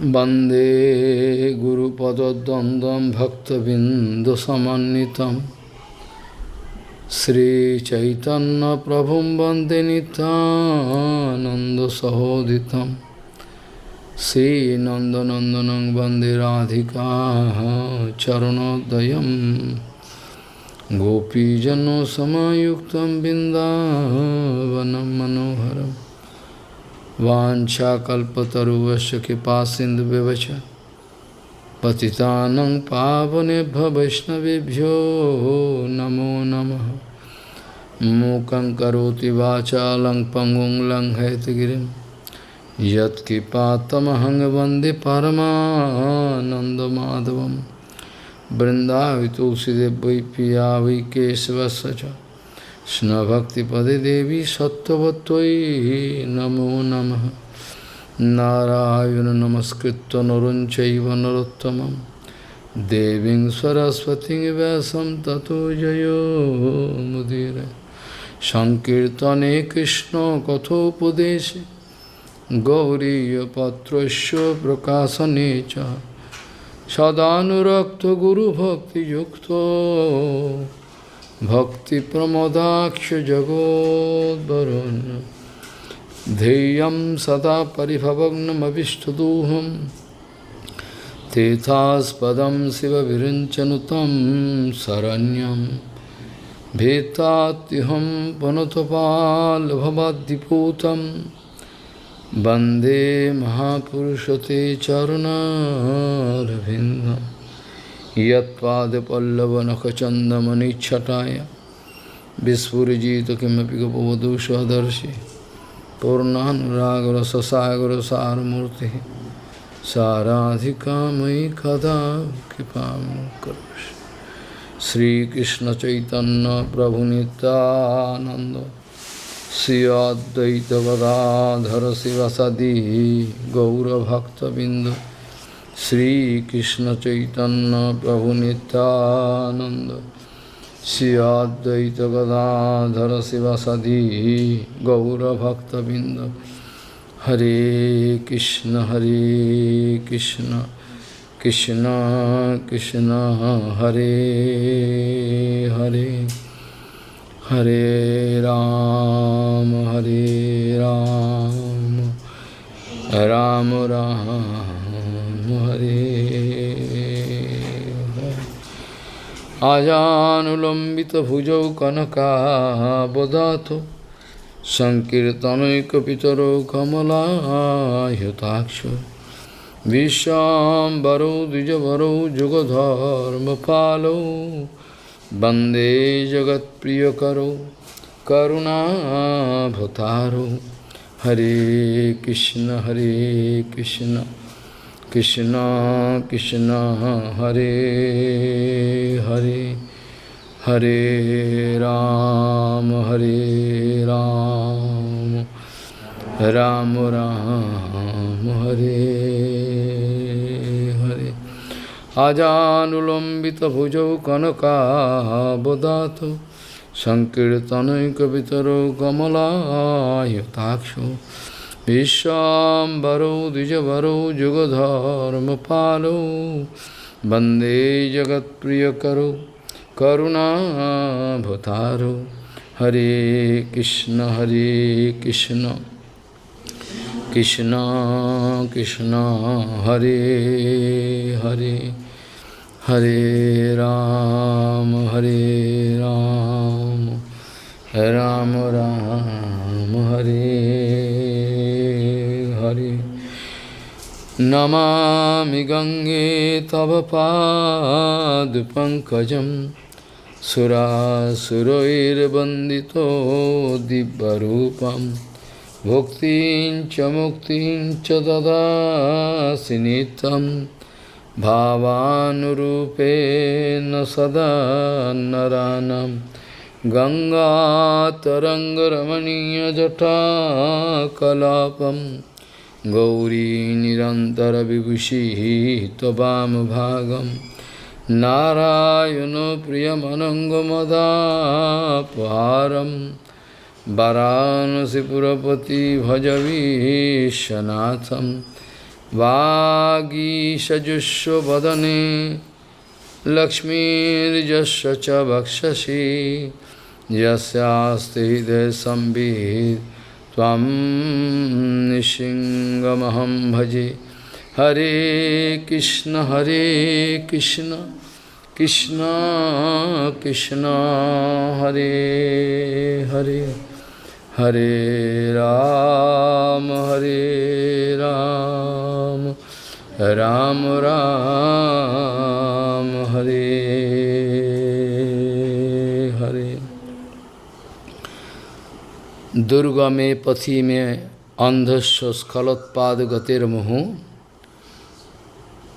Bande Guru Padadandam Bhaktavinda Samanitam Sri Chaitanya Prabhum Bande Nityananda Sahoditam Sri Nandanandanang Bande Radhika Charanodayam Gopijano Samayuktam Bindavanam Manoharam Vancha kalpataruvasya kipasindhu vivacha Patitanang pavanebhya vaishnavibhyo namo namaha Mukhaṁ karoti vācālaṁ pangung laṁ haitagirim Yat kipatamahang vande paramananda madhavam Vrindavi tulsidevvai piyavai kesavasacha Shna Bhakti Pade Devi Sattvatvai Namo Namaha Narayana Namaskritta Narunchaiva Narottamam Deving Saraswati Vyasam Tato Jayo Mudire Sankirtane Krishna Kathopadeshe Gauriya Patrasya Prakasanecha Sadhanurakta Guru Bhakti Yukta Bhakti Pramodaksha Jagod Varun Dheyam Sada Paribhavagnam Avishtaduham Tethas Padam Siva Virinchanutam Saranyam Bhetatiham Panatapal Bhavadiputam Bande Mahapurushate Charana Ravindam Yat Pade Pallava Nakachandamani Chataya Vispurjita Kimapi Gopavadu Swadarshi Purnan Ragara Sasagara Saramurti Saradhika Mai Kada Kipam Karush Sri Krishna Chaitanya Prabhu Nityananda Sri Advaita Gadadhara Sivasadi Gaura Bhakta Bindu Sri Krishna Chaitanya Prabhu Nityananda Sri Advaita Gadadhara Sivasadi Gaura Bhakta Bindu Hare Krishna Krishna Krishna Hare Hare Hare Ram Ram Ram Hare Ajanulambita bhujau kanaka bodhato Sankirtanaika pitaro kamala yataksha Vishambaro dijavaro jugadharma palo Bande jagat priyakaro karuna bhataro Hare Krishna Krishna Krishna Hare Hare Hare Ram Ram Ram Hare Hare Ajanulambita bhujau kanaka bodhato Sankirtanaika vitaro kamala yataksho Vishambaro dijavaro jugadharma palo Bande jagat priyakaro karuna bhataro Hare Krishna Krishna Krishna Hare Hare Hare Ram Ram Ram Hare Hare Namami Gange Tava Pad Pankajam Sura Surair Bandito Dibbarupam Bhuktincha Muktincha Dada Sinitam Bhavanurupena Sada Naranam Ganga Tarangaramaniya Jata Kalapam Gauri Nirantara Vibhushi Tobam Bhagam Narayana Priyamanangamada Param Varanasi Purapati Bhajavishanatham Vāgīṣajusya vadane Lakshmirjasya cha bhakshashi Yasyāste hridaya sambhid Tvam nishingamaham bhaje Hare Krishna Krishna Krishna Hare Hare Hare Ram Ram Ram Hare Hare Durga me pathi me andhasya skalatpad gatir muhu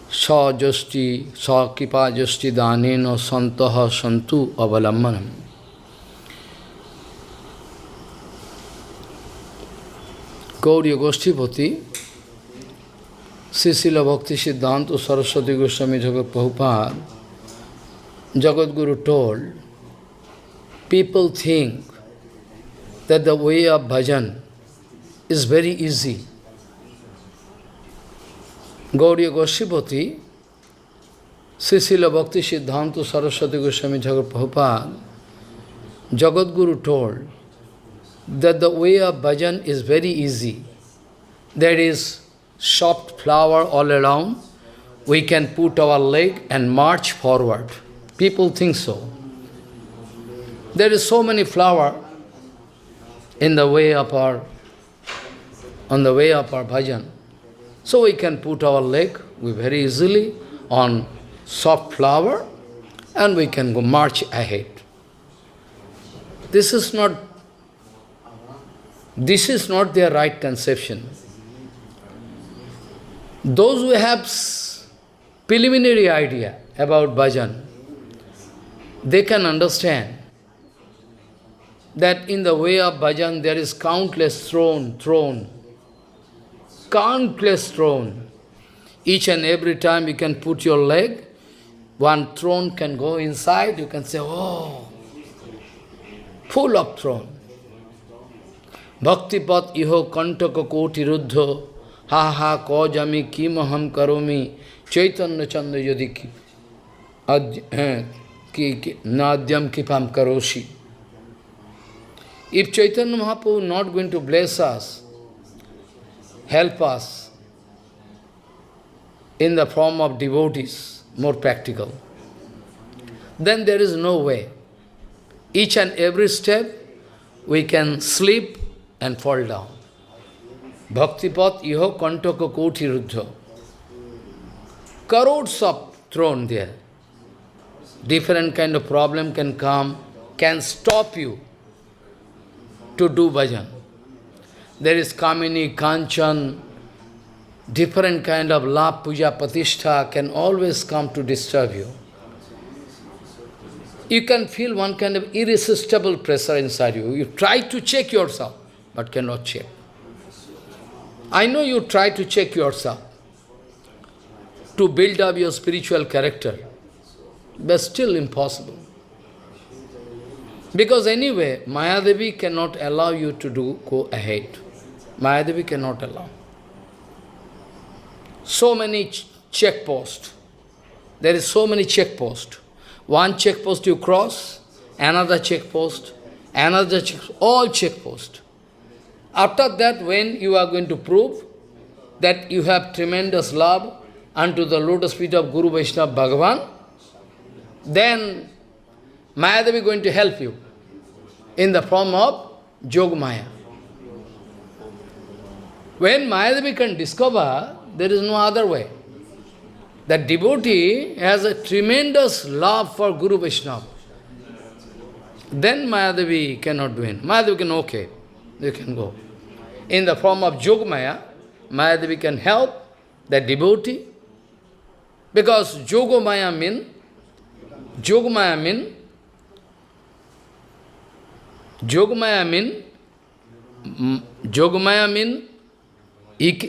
sa kipa jasti danena santaha santu avalammanam. Gauriya Goshtipati, Srila Bhaktisiddhanta Saraswati Goswami Prabhupad, JagatGuru told, people think that the way of bhajan is very easy. Gauriya Goswami, Srila Bhaktisiddhanta Saraswati Goswami Prabhupad, JagatGuru told that the way of bhajan is very easy. There is soft flower all around. We can put our leg and march forward. People think so. There is so many flower in the way of on the way of our bhajan. So we can put our leg very easily on soft flower and we can go march ahead. This is not their right conception. Those who have preliminary idea about bhajan, they can understand that in the way of bhajan there is countless throne. Countless throne. Each and every time you can put your leg, one throne can go inside, you can say, oh, full of throne. Bhaktipat iho kantaka koti ruddho, ha ha ko jami kimaham karomi, chaitanya chanda yadiki, nadyam kipam karoshi. If Chaitanya Mahaprabhu is not going to bless us, help us in the form of devotees, more practical, then there is no way. Each and every step we can slip and fall down. Bhaktipat iho kantaka koti ruddha. Crores of thrown there. Different kind of problem can come, can stop you to do bhajan. There is Kamini, Kanchan, different kind of love, puja, patishtha can always come to disturb you. You can feel one kind of irresistible pressure inside you. You try to check yourself, but cannot check. I know you try to check yourself, to build up your spiritual character, but still impossible. Because anyway, Mayadevi cannot allow you to go ahead. Mayadevi cannot allow. So many checkposts. There is so many checkposts. One checkpost you cross, another checkpost, all checkposts. After that, when you are going to prove that you have tremendous love unto the lotus feet of Guru Vaishnava Bhagavan, then Mayadevi is going to help you in the form of Yogamaya. When Mayadevi can discover, there is no other way. That devotee has a tremendous love for Guru Vaishnava. Then Mayadevi cannot do it. Mayadevi can, okay, you can go. In the form of Yogamaya, Mayadevi can help that devotee. Because Yogamaya means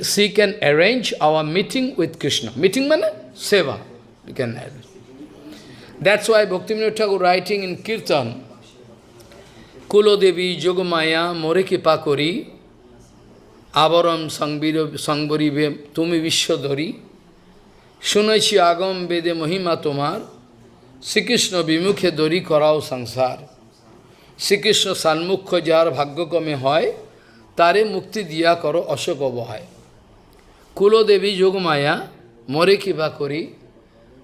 she can arrange our meeting with Krishna. Meeting means seva. We can arrange. That's why Bhaktivinoda Thakur writing in Kirtan, Kulo Devi Yogamaya More Kripa Kori, Avaram sangbarive tumi vishwadhari, Sunachi agam vede mahima tomar, Sri Krishna vimukhe dori karao sangsar. Sri Krishna sanmukha jar bhagya kame hoy, tare mukti diya karo ashoko bhoy. Kulo devi yogmaya, more kiba kori,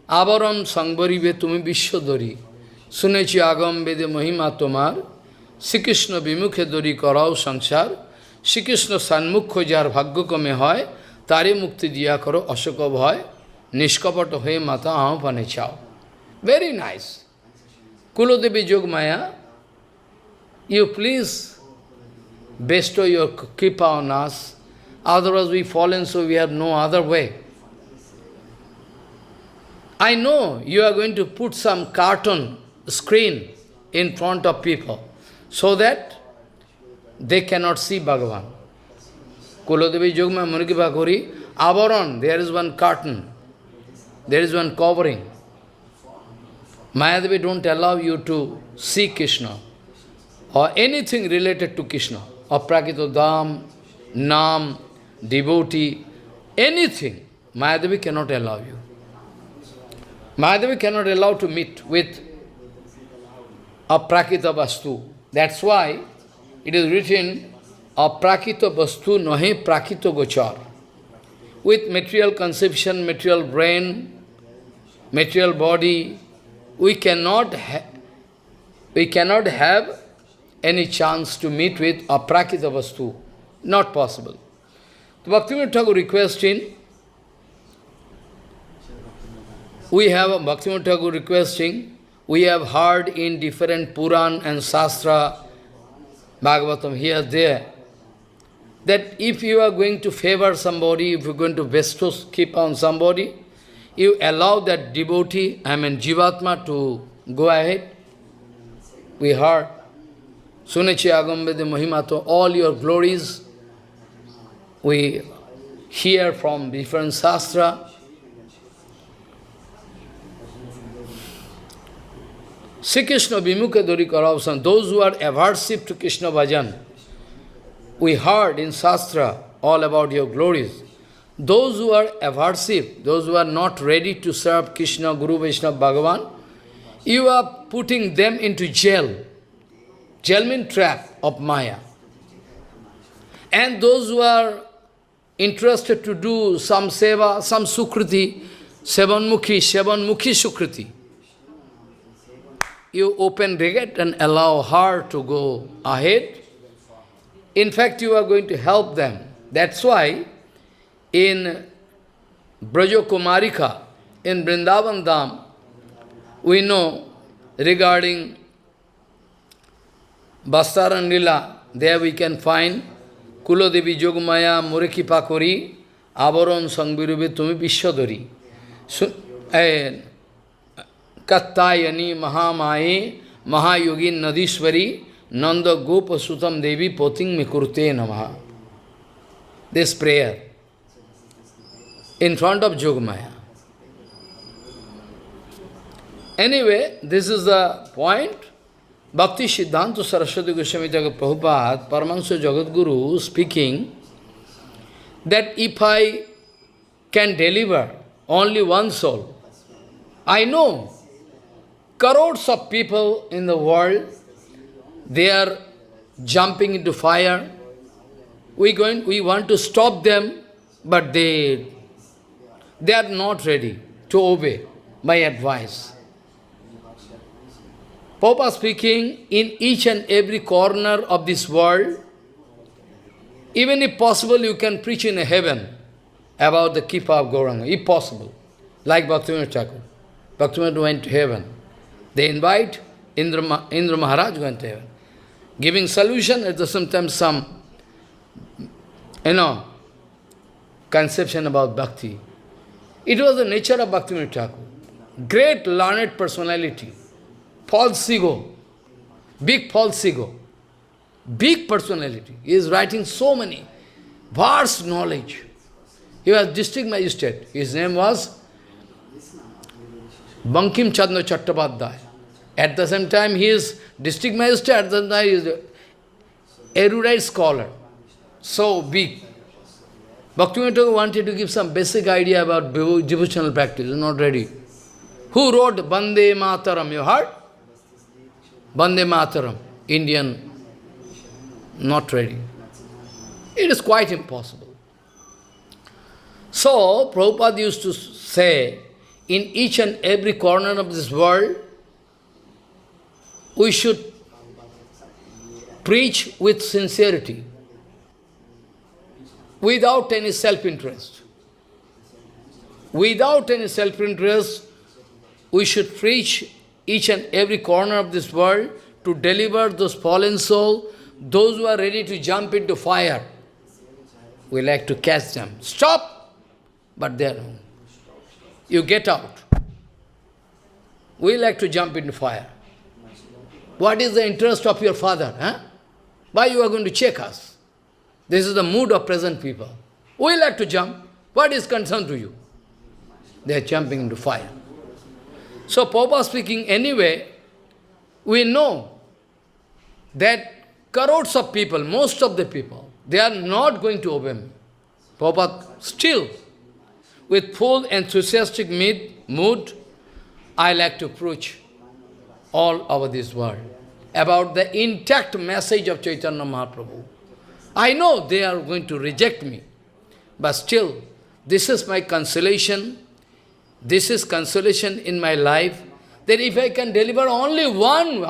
Avaram sangbarive tumi vishwadhari, Sunachi agam vede mahima tomar, Sri Krishna vimukhe dori karao sangsar, Sri Krishna sanmukha jar bhagya kame hoy, tare mukti diya karo ashoko bhoy. Nishkapato he mata ahapane chao. Very nice. Kulodevi Jogmaya, you please bestow your kripa on us, otherwise we fallen, so we have no other way. I know you are going to put some cartoon screen in front of people, so that they cannot see Bhagavan. Kulodevi Jogmaya Murgiba Kori, Avaran, there is one curtain. There is one covering. Mayadevi don't allow you to see Krishna or anything related to Krishna, or Prakito Dham, Nam, devotee, anything. Mayadevi cannot allow you. Mayadevi cannot allow to meet with Aprakita Vastu. That's why it is written, Aprakita Vastu nahe prakito gochar. With material conception, material brain, material body, we cannot have any chance to meet with aprakita vastu. Not possible. The Bhaktivinoda Thakur requesting, we have heard in different Puran and Shastra, Bhagavatam, here, there, that if you are going to favor somebody, if you are going to bestow, keep on somebody, you allow that devotee, Jivatma, to go ahead. We heard, Sunachi Agambede Mahimato, all your glories, we hear from different Shastra. Sri Krishna Vimukha Dori Karavasan, those who are aversive to Krishna Bhajan, we heard in Shastra all about your glories. Those who are aversive, those who are not ready to serve Krishna, Guru, Vaishnava, Bhagavan, you are putting them into jail. Jail means trap of Maya. And those who are interested to do some seva, some sukriti, sevanmukhi sukriti, you open the gate and allow her to go ahead. In fact, you are going to help them. That's why in Brajo Kumarika, in Vrindavan Dham, we know regarding Bastaran Lila, there we can find Kulodevi Jogmaya Muriki Pakori, Avaron Sangbirube Tumi Vishwadhari, Kattayani Mahamaye Mahayogin Nadishwari, Nanda Gopa Sutam Devi Poting Mikurte Namaha. This prayer in front of Jogmaya. Anyway, this is the point. Bhaktisiddhanta Saraswati Goswami Prabhupad, Paramahansa JagatGuru, speaking that if I can deliver only one soul, I know crores of people in the world, they are jumping into fire. We want to stop them, but they are not ready to obey my advice. Prabhupada speaking, in each and every corner of this world, even if possible, you can preach in heaven about the Kripa of Gauranga, if possible. Like Bhaktivinoda Thakur. Bhaktivinoda went to heaven. They invite Indra Maharaj went to heaven, giving solution at the same time some, conception about bhakti. It was the nature of Bhaktivinoda Thakur. Great learned personality. False ego. Big false ego. Big personality. He is writing so many. Vast knowledge. He was district magistrate. His name was Bankim Chandra Chattopadhyay. At the same time, he is district magistrate. At the same time, he is erudite scholar. So big. Bhaktivinoda wanted to give some basic idea about devotional practice, not ready. Who wrote Vande Mataram? You heard? Vande Mataram, Indian, not ready. It is quite impossible. So, Prabhupada used to say, in each and every corner of this world, we should preach with sincerity, without any self-interest. Without any self-interest, we should preach each and every corner of this world to deliver those fallen souls, those who are ready to jump into fire. We like to catch them. Stop! But they are, you get out. We like to jump into fire. What is the interest of your father? Huh? Why you are going to check us? This is the mood of present people. We like to jump. What is concern to you? They are jumping into fire. So, Prabhupada speaking anyway, we know that crores of people, most of the people, they are not going to obey me. Prabhupada still, with full enthusiastic mood, I like to preach all over this world about the intact message of Chaitanya Mahaprabhu. I know they are going to reject me, but still, this is my consolation. This is consolation in my life, that if I can deliver only one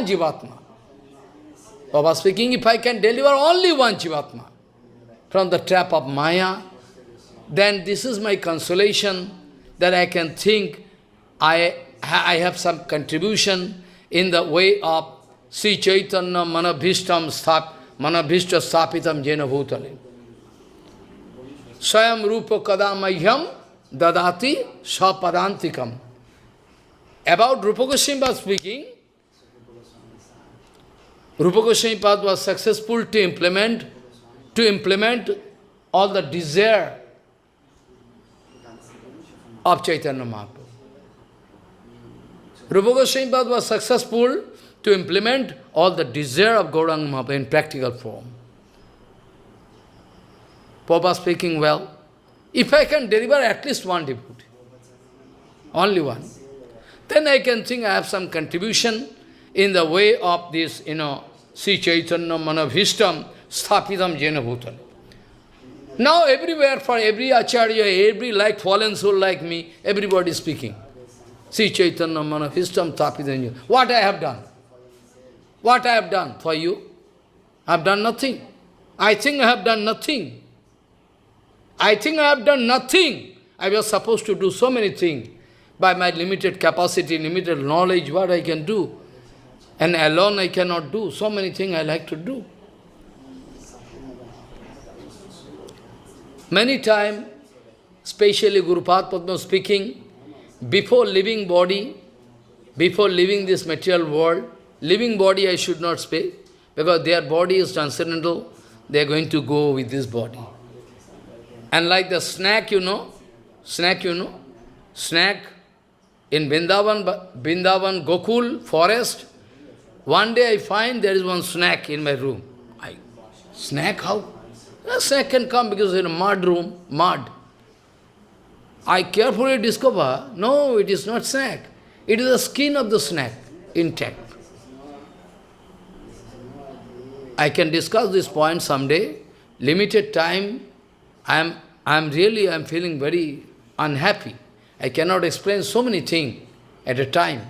Jivatma, Baba speaking, if I can deliver only one Jivatma from the trap of Maya, then this is my consolation, that I can think I have some contribution in the way of Sri Chaitanya Manabhishtam Stapitam Jena Bhutale. Swayam Rupa Kadamahyam Dadati Sapadantikam. About Rupa Goswami speaking, Rupa Goswami was successful to implement all the desire of Chaitanya Mahaprabhu. Rupa Goswami was successful to implement all the desire of Gauranga Mahaprabhu in practical form. Prabhupada speaking, well, if I can deliver at least one devotee, only one, then I can think I have some contribution in the way of this, Sri Chaitanya Manabhishtam Sthapitam Jena Bhutale. Now everywhere, for every acharya, every like fallen soul like me, everybody is speaking. Sri Chaitanya Manabhishtam Sthapitam Jena. What I have done? What I have done for you? I have done nothing. I think I have done nothing. I think I have done nothing. I was supposed to do so many things. By my limited capacity, limited knowledge, what I can do. And alone I cannot do. So many things I like to do. Many times, especially Guru Padma speaking, before leaving body, before leaving this material world, living body I should not speak, because their body is transcendental, they are going to go with this body. And like the snack, snack in Vrindavan Gokul forest, one day I find there is one snack in my room. Snack how? A snack can come because in a mud room, mud. I carefully discover, no, it is not snack. It is the skin of the snack, intact. I can discuss this point someday. Limited time, I am feeling very unhappy. I cannot explain so many things at a time.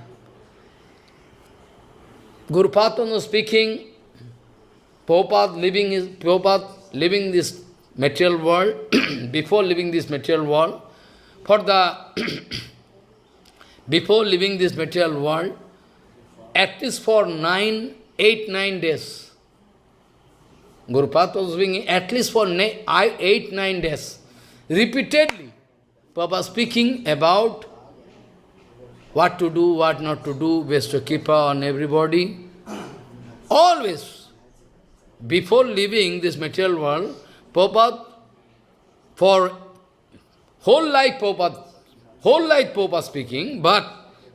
Guru Padma was speaking, Prabhupada living this material world, before leaving this material world, before leaving this material world, at least for 9 days, Guru Padma was speaking at least for 8-9 days, repeatedly, Prabhupada speaking about what to do, what not to do, bestow kripa on everybody. Always, before leaving this material world, Prabhupada, for whole life Prabhupada speaking, but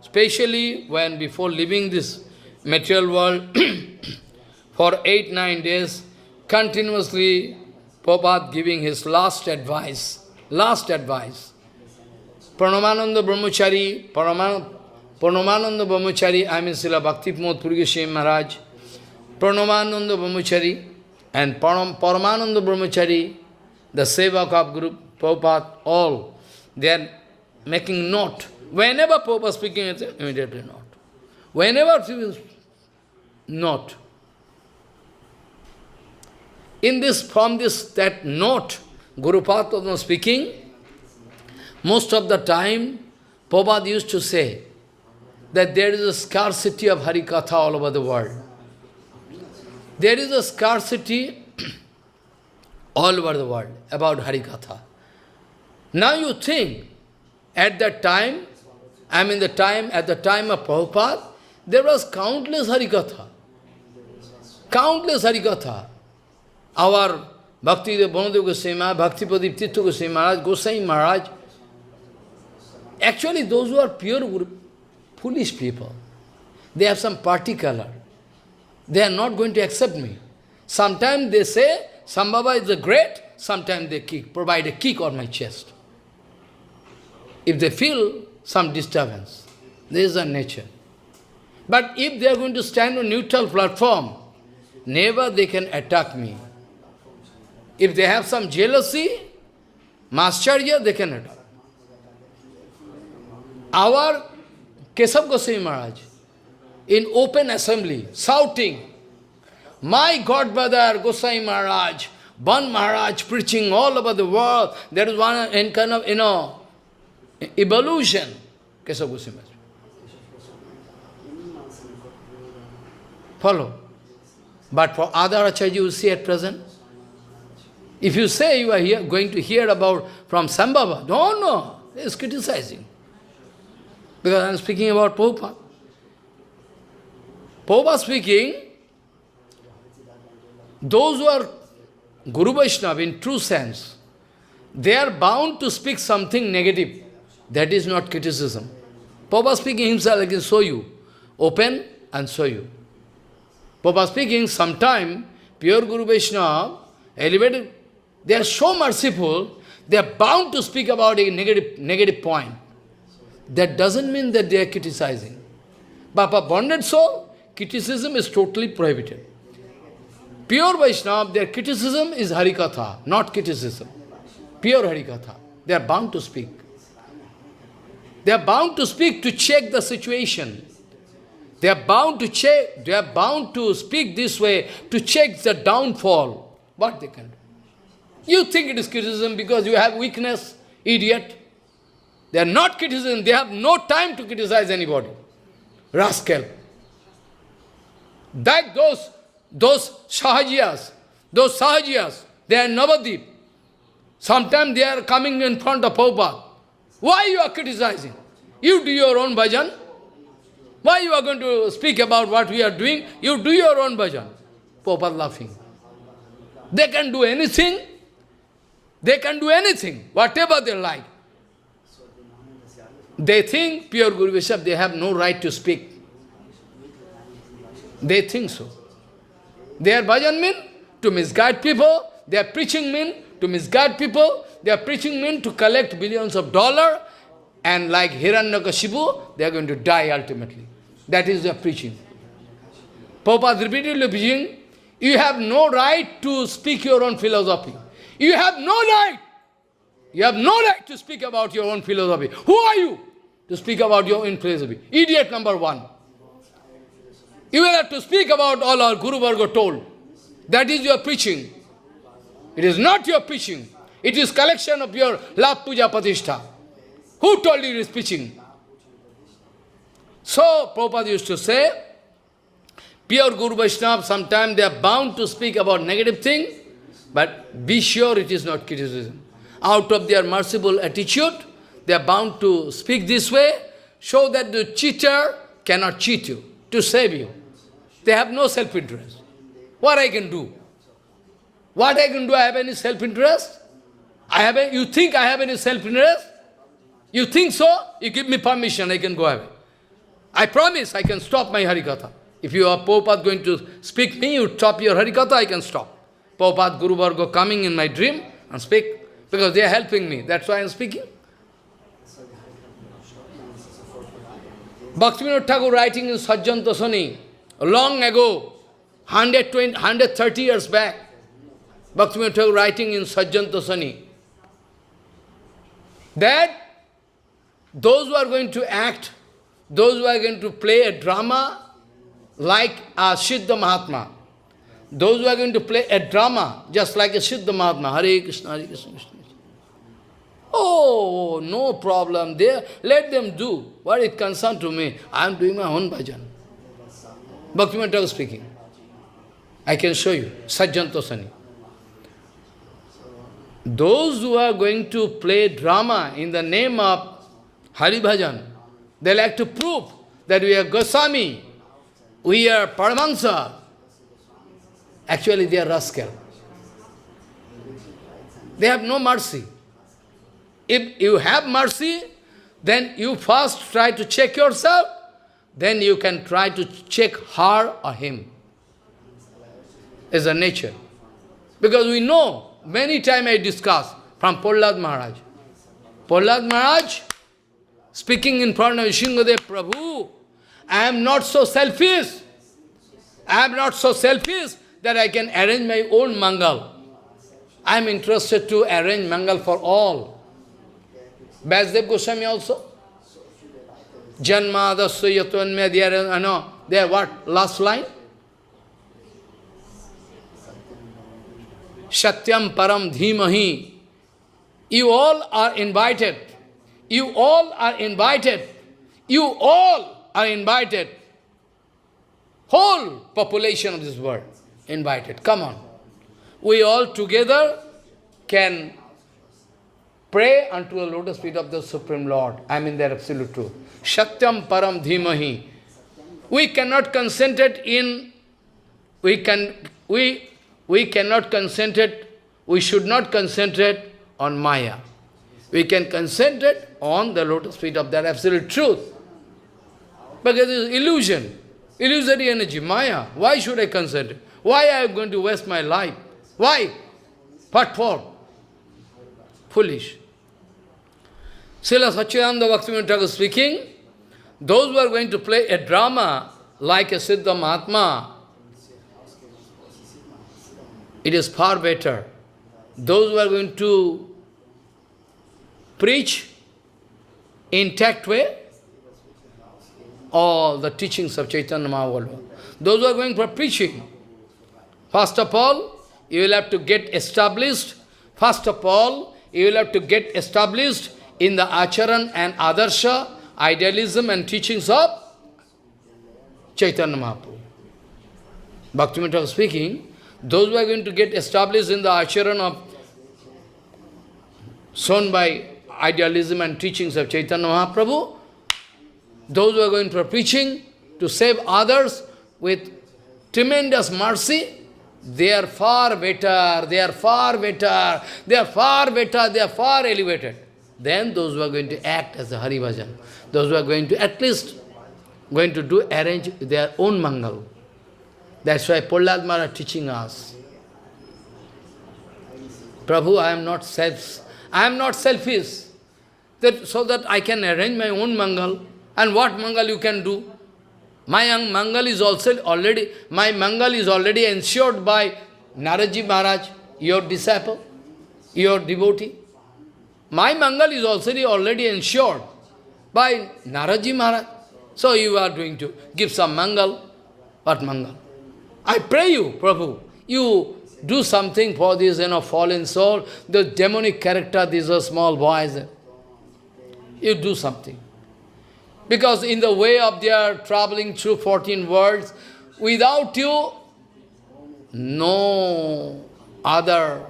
especially when before leaving this material world, for 8-9 days, continuously, Prabhupada giving his last advice. Last advice. Pranamananda Brahmachari, Pranamananda Brahmachari, I mean Srila Bhakti Pramod Puri Goswami Maharaj, Pranamananda Brahmachari, and Paramananda Brahmachari, the Sevak of Guru Prabhupada, all, they are making note. Whenever Prabhupada speaking, immediately note. Whenever note. In this, from this, that note, Guru Prabhupada was speaking, most of the time, Prabhupada used to say that there is a scarcity of Harikatha all over the world. There is a scarcity all over the world about Harikatha. Now you think, at that time, at the time of Prabhupada, there was countless Harikatha. Countless Harikatha. Our Bhakti Bhakti Goswami, Bhakti Pradiptita Goswami Maharaj, Goswami Maharaj, actually those who are pure foolish people, they have some particular. They are not going to accept me. Sometimes they say, Sambhava is the great, sometimes they provide a kick on my chest. If they feel some disturbance, this is their nature. But if they are going to stand on neutral platform, never they can attack me. If they have some jealousy, Mascharya, they can attack. Our Kesav Goswami Maharaj, in open assembly, shouting, my godbrother Goswami Maharaj, one Maharaj preaching all over the world, there is one in kind of, evolution. Kesav Goswami Maharaj. Follow. But for other Acharya you see at present, if you say you are here, going to hear about from Sambhava, no, he is criticizing. Because I am speaking about Prabhupada. Prabhupada speaking, those who are Guru Vaishnava in true sense, they are bound to speak something negative. That is not criticism. Prabhupada speaking himself, I can show you. Open and show you. Prabhupada speaking, sometime, pure Guru Vaishnava, elevated, they are so merciful, they are bound to speak about a negative point. That doesn't mean that they are criticizing. But for bonded soul, criticism is totally prohibited. Pure Vaishnava, their criticism is Harikatha, not criticism. Pure Harikatha. They are bound to speak. They are bound to speak to check the situation. They are bound to check, they are bound to speak this way to check the downfall. What they can do? You think it is criticism because you have weakness, idiot. They are not criticism, they have no time to criticize anybody. Rascal. Like those Sahajiyas, they are Navadip. Sometimes they are coming in front of Prabhupada. Why you are criticizing? You do your own bhajan. Why you are going to speak about what we are doing? You do your own bhajan. Prabhupada laughing. They can do anything. They can do anything, whatever they like. They think, pure Guru Vaishnava, they have no right to speak. They think so. Their bhajan mean to misguide people, their preaching mean to misguide people, their preaching mean to collect billions of dollars, and like Hiranyakashipu, they are going to die ultimately. That is their preaching. Prabhupada repeatedly preaching, you have no right to speak your own philosophy. You have no right. You have no right to speak about your own philosophy. Who are you to speak about your own philosophy? Idiot number one. You will have to speak about all our Guru Varga told. That is your preaching. It is not your preaching. It is collection of your love puja patishtha. Who told you it is preaching? So, Prabhupada used to say, pure Guru Vaishnava, sometimes they are bound to speak about negative thing, but be sure it is not criticism. Out of their merciful attitude, they are bound to speak this way, show that the cheater cannot cheat you, to save you. They have no self-interest. What I can do? What I can do, I have any self-interest? You think I have any self-interest? You think so? You give me permission, I can go away. I promise I can stop my Harikatha. If you are Prabhupada going to speak me, you stop your Harikatha, I can stop. Prabhupada, Guru Varga coming in my dream and speak, because they are helping me. That's why I am speaking. Bhaktivinoda Thakur writing in Sajjanta Sani, long ago, 130 years back, Bhaktivinoda Thakur writing in Sajjanta Sani, that those who are going to act, those who are going to play a drama like a Siddha Mahatma, those who are going to play a drama just like a Siddha Mahatma, Hare Krishna, Hare Krishna, Krishna. Oh, no problem there. Let them do. What it concerns to me? I am doing my own bhajan. Bhaktivinoda Thakur speaking. I can show you. Sajjanta Sani. Those who are going to play drama in the name of Hari Bhajan, they like to prove that we are Goswami, we are Paramahansa. Actually, they are rascal. They have no mercy. If you have mercy, then you first try to check yourself, then you can try to check her or him. It's a nature. Because we know, many times I discuss from Prahlad Maharaj. Prahlad Maharaj, speaking in front of Shingadev, Prabhu, I am not so selfish. I am not so selfish that I can arrange my own mangal. I am interested to arrange mangal for all. Vasudev Goswami also. Janma dasya yatvanme, there what? Last line? Satyam param dhimahi. You all are invited. You all are invited. You all are invited. Whole population of this world invited. Come on. We all together can pray unto the lotus feet of the Supreme Lord. I mean their absolute truth. Satyam param dhimahi. We cannot concentrate in, we cannot concentrate, we should not concentrate on Maya. We can concentrate on the lotus feet of that absolute truth. Because it is illusion, illusory energy, Maya. Why should I concentrate? Why I am going to waste my life? Why? What for? Foolish. Srila Satchidananda Bhaktivinoda Thakur speaking, those who are going to play a drama like a Siddha Mahatma, it is far better. Those who are going to preach intact way all the teachings of Chaitanya Mahaprabhu, those who are going for preaching, first of all, you will have to get established. First of all, you will have to get established in the acharan and adarsha, idealism and teachings of Chaitanya Mahaprabhu. Bhaktivinoda Thakur speaking, those who are going to get established in the acharan of shown by idealism and teachings of Chaitanya Mahaprabhu, those who are going for preaching to save others with tremendous mercy, they are far better, they are far better, they are far better, they are far elevated than those who are going to act as a Hari Bhajan. Those who are going to at least going to do arrange their own mangal. That's why Prahlad Maharaj teaching us. Prabhu, I am not selfish, so that I can arrange my own mangal. And what mangal you can do? My mangal is already ensured by Naraji Maharaj, your disciple, your devotee. My mangal is already ensured by Naraji Maharaj. So you are going to give some mangal. What mangal? I pray you, Prabhu, you do something for this fallen soul, the demonic character, these are small boys. You do something. Because in the way of their traveling through 14 worlds, without you, no other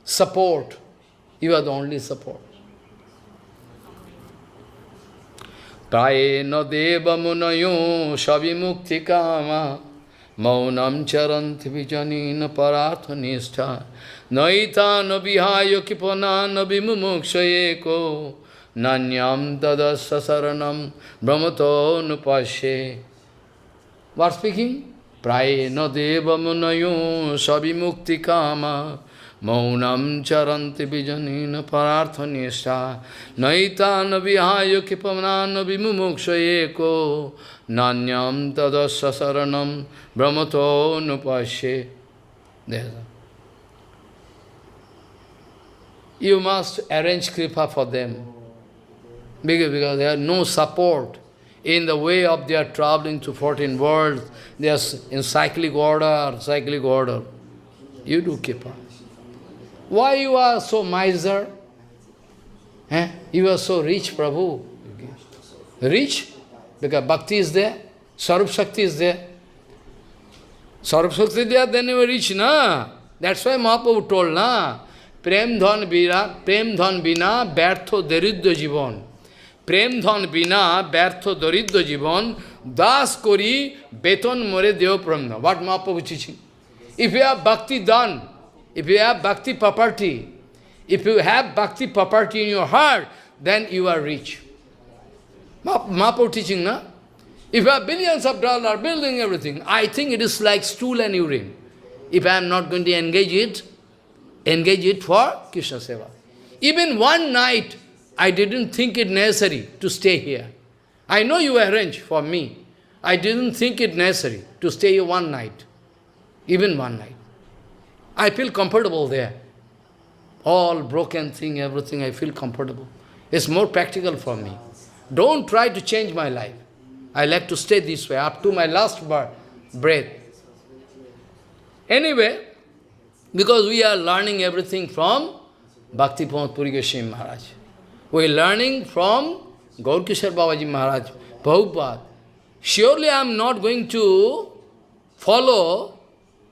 support. You are the only support. Prayena deva munayo shavimukti kama maunam charanti vijanina parathanistha naita nabihaya kipana nabimumukshayeko nanyam dadasa saranam brahmato nupashe. What speaking? Prayena deva munayo sabimukti kama maunam charanti vijanina pararthanisha naitana vihaya kipamanana vimumukshayeko nanyam tadasya saranam brahmato nupashe. You must arrange kripa for them because they have no support. In the way of their traveling to 14 worlds, they are in cyclic order. You do kripa. Why you are so miser? You are so rich, Prabhu. Rich? Because Bhakti is there, Swarup Shakti is there. Swarup Shakti is there, then you are rich, na? That's why Mahaprabhu told, na? Prem dhan bina, bertho daridya jivan. Prem dhan bina, bertho daridya jivan, das kori, beton more deo pramna. What Mahaprabhu teaching? If you have bhakti dhan, if you have bhakti property, if you have bhakti property in your heart, then you are rich. Mahaprabhu teaching, na? If you have billions of dollars building everything, I think it is like stool and urine. If I am not going to engage it for Krishna Seva. Even one night, I didn't think it necessary to stay here. I know you arranged for me. I didn't think it necessary to stay here one night. Even one night. I feel comfortable there. All broken thing, everything, I feel comfortable. It's more practical for me. Don't try to change my life. I like to stay this way up to my last breath. Anyway, because we are learning everything from Bhakti Pramod Puri Goswami Maharaj. We are learning from Gaur Kishore Babaji Maharaj, Prabhupada. Surely I am not going to follow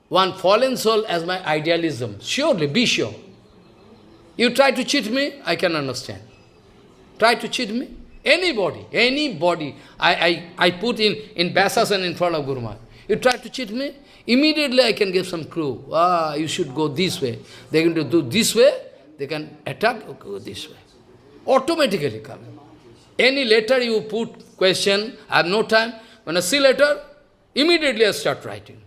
one fallen soul as my idealism. Surely, be sure. You try to cheat me, I can understand. Try to cheat me. Anybody. I put in Basasan in front of Guru Maharaj. You try to cheat me, immediately I can give some clue. You should go this way. They are going to do this way, they can attack, go this way. Automatically come. Any letter you put question, I have no time. When I see letter, immediately I start writing.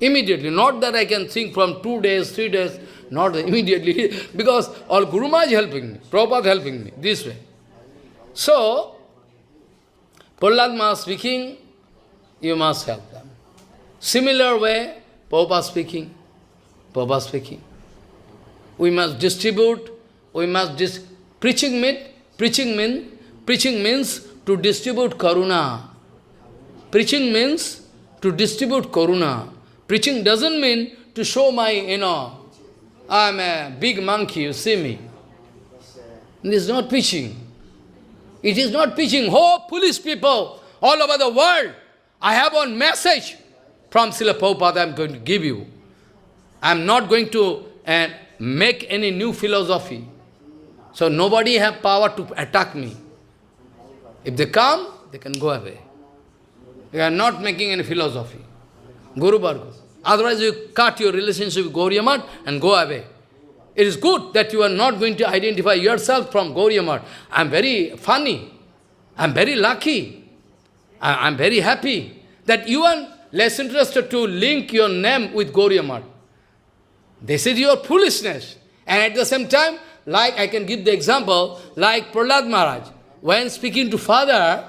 Immediately, not that I can think from 2 days, 3 days, not immediately, because all Guru Maharaj helping me, Prabhupada helping me, this way. So, Prahlad Maharaj speaking, you must help them. Similar way, Prabhupada speaking. We must distribute, preaching means to distribute karuna. Preaching means to distribute karuna. Preaching doesn't mean to show my, I'm a big monkey, you see me. This is not preaching. It is not preaching. Oh, police people all over the world, I have one message from Srila Prabhupada I am going to give you. I am not going to make any new philosophy. So nobody have power to attack me. If they come, they can go away. We are not making any philosophy. Guru Bhargava. Otherwise you cut your relationship with Gauriya Math and go away. It is good that you are not going to identify yourself from Gauriya Math. I am very funny. I am very lucky. I am very happy that you are less interested to link your name with Gauriya Math. This is your foolishness. And at the same time, like I can give the example, like Prahlad Maharaj, when speaking to father,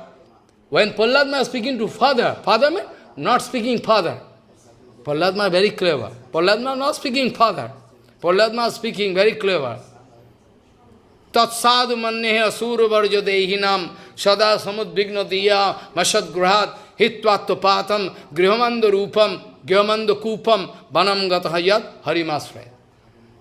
when Prahlad Maharaj speaking to father means not speaking father. Prahlad Maharaj very clever. Prahlad Maharaj not speaking father. Prahlad Maharaj speaking very clever. Tat sadhu mannehe asura varjo dehinam sada samudvigna diya masad gruhat hitvattopatam grihamanda rupam gyamanda kupam banam gatahayat harimasraya.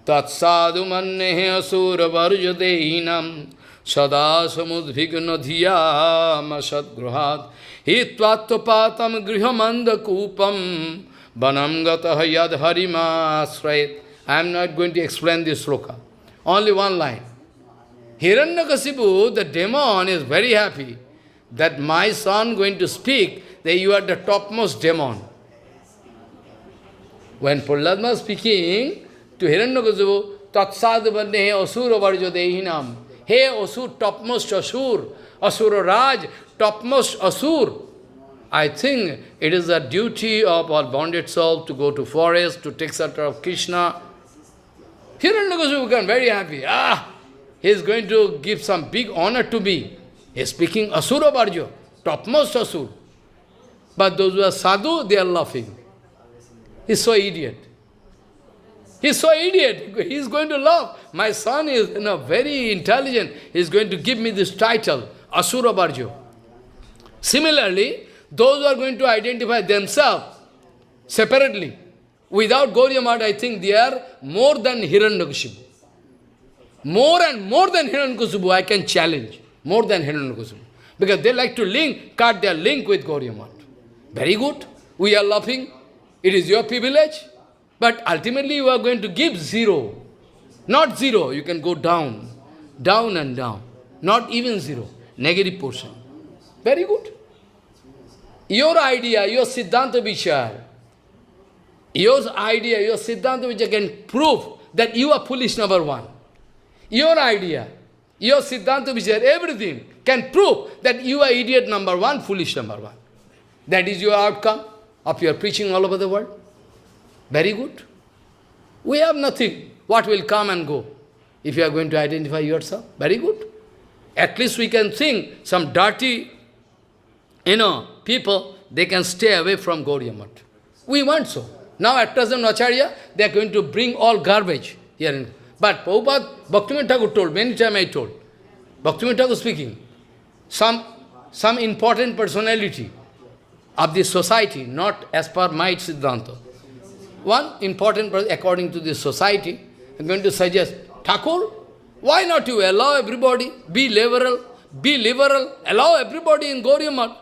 Tat sadhu mannehe asura varjo dehinam sada samudvigna diya masad gruhat hitvattopatam grihamanda kupam banam gatahayat harimasraya. I am not going to explain this sloka. Only one line. Hiranyakasipu, the demon, is very happy that my son going to speak, that you are the topmost demon. When Prahlad Maharaj speaking to Hiranyakasipu, Tatsad Vannehe Asura Varjo Dehinam. Hey Asur, topmost Asur, Asura Raj, topmost Asur. I think it is the duty of our bonded soul to go to forest, to take shelter of Krishna. Hiranyakasipu became very happy. He is going to give some big honor to me. He is speaking Asura Varjo, topmost Asur. But those who are sadhu, they are laughing. He is so idiot. He is so idiot. He is going to laugh. My son is very intelligent. He is going to give me this title, Asura Varjo. Similarly, those who are going to identify themselves separately, without Gauriya Math, I think they are more than Hiranyakasipu. More and more than Hiranyakasipu, I can challenge. More than Hiranyakasipu. Because they like to cut their link with Gauriya Math. Very good. We are laughing. It is your privilege. But ultimately you are going to give zero. Not zero. You can go down. Down and down. Not even zero. Negative portion. Very good. Your idea, your Siddhanta Vichar, your idea, your Siddhanta Vichar can prove that you are foolish number one. Your idea, your Siddhanta Vichar, everything can prove that you are idiot number one, foolish number one. That is your outcome of your preaching all over the world. Very good. We have nothing. What will come and go? If you are going to identify yourself, very good. At least we can think some dirty, people, they can stay away from Gauriya Math. We want so. Now at present, Acharya, they are going to bring all garbage here. But Prabhupada, Bhaktivinoda Thakur told, many times I told, Bhaktivinoda Thakur speaking, some important personality of the society, not as per my Siddhanta. One important person, according to this society, I am going to suggest, Thakur, why not you allow everybody, be liberal, allow everybody in Gauriya Math,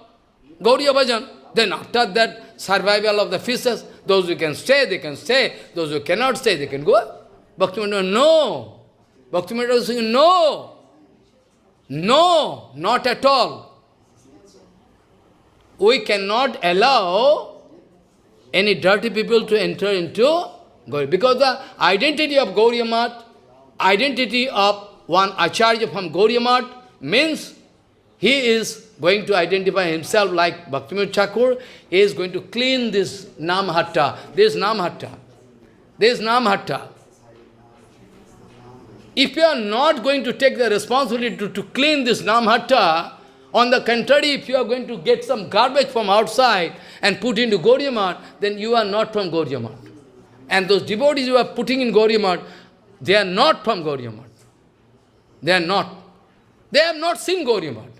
Gauriya Bhajan. Then after that, survival of the fishes, those who can stay, they can stay. Those who cannot stay, they can go. Bhaktivinoda, no. Bhaktivinoda is saying, no. No, not at all. We cannot allow any dirty people to enter into Gauriya. Because the identity of Gauriya Math, identity of one Acharya from Gauriya Math means he is going to identify himself like Bhaktivinoda Thakur. He is going to clean this Namhatta. This Namhatta. If you are not going to take the responsibility to clean this Namhatta, on the contrary, if you are going to get some garbage from outside and put into Gauriya Math, then you are not from Gauriya Math. And those devotees you are putting in Gauriya Math, they are not from Gauriya Math. They are not. They have not seen Gauriya Math.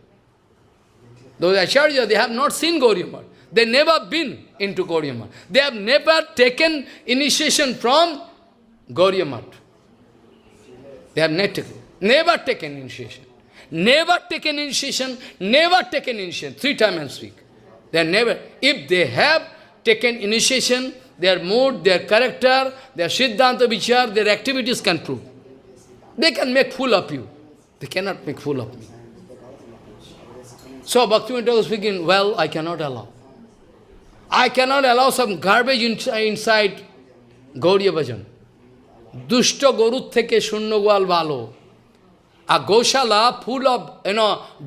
Those Acharya, they have not seen Gauriya Math. They never been into Gauriya Math. They have never taken initiation from Gauriya Math. They have never taken initiation. Never taken initiation, never taken initiation. 3 times I speak. They are never. If they have taken initiation, their mood, their character, their Siddhanta Vichar, their activities can prove. They can make fool of you. They cannot make fool of me. So Bhaktivinoda was speaking, well, I cannot allow. I cannot allow some garbage inside Gauriya Bhajan. Dushta Gorut theke shunno gwal balo. A Goshala full of,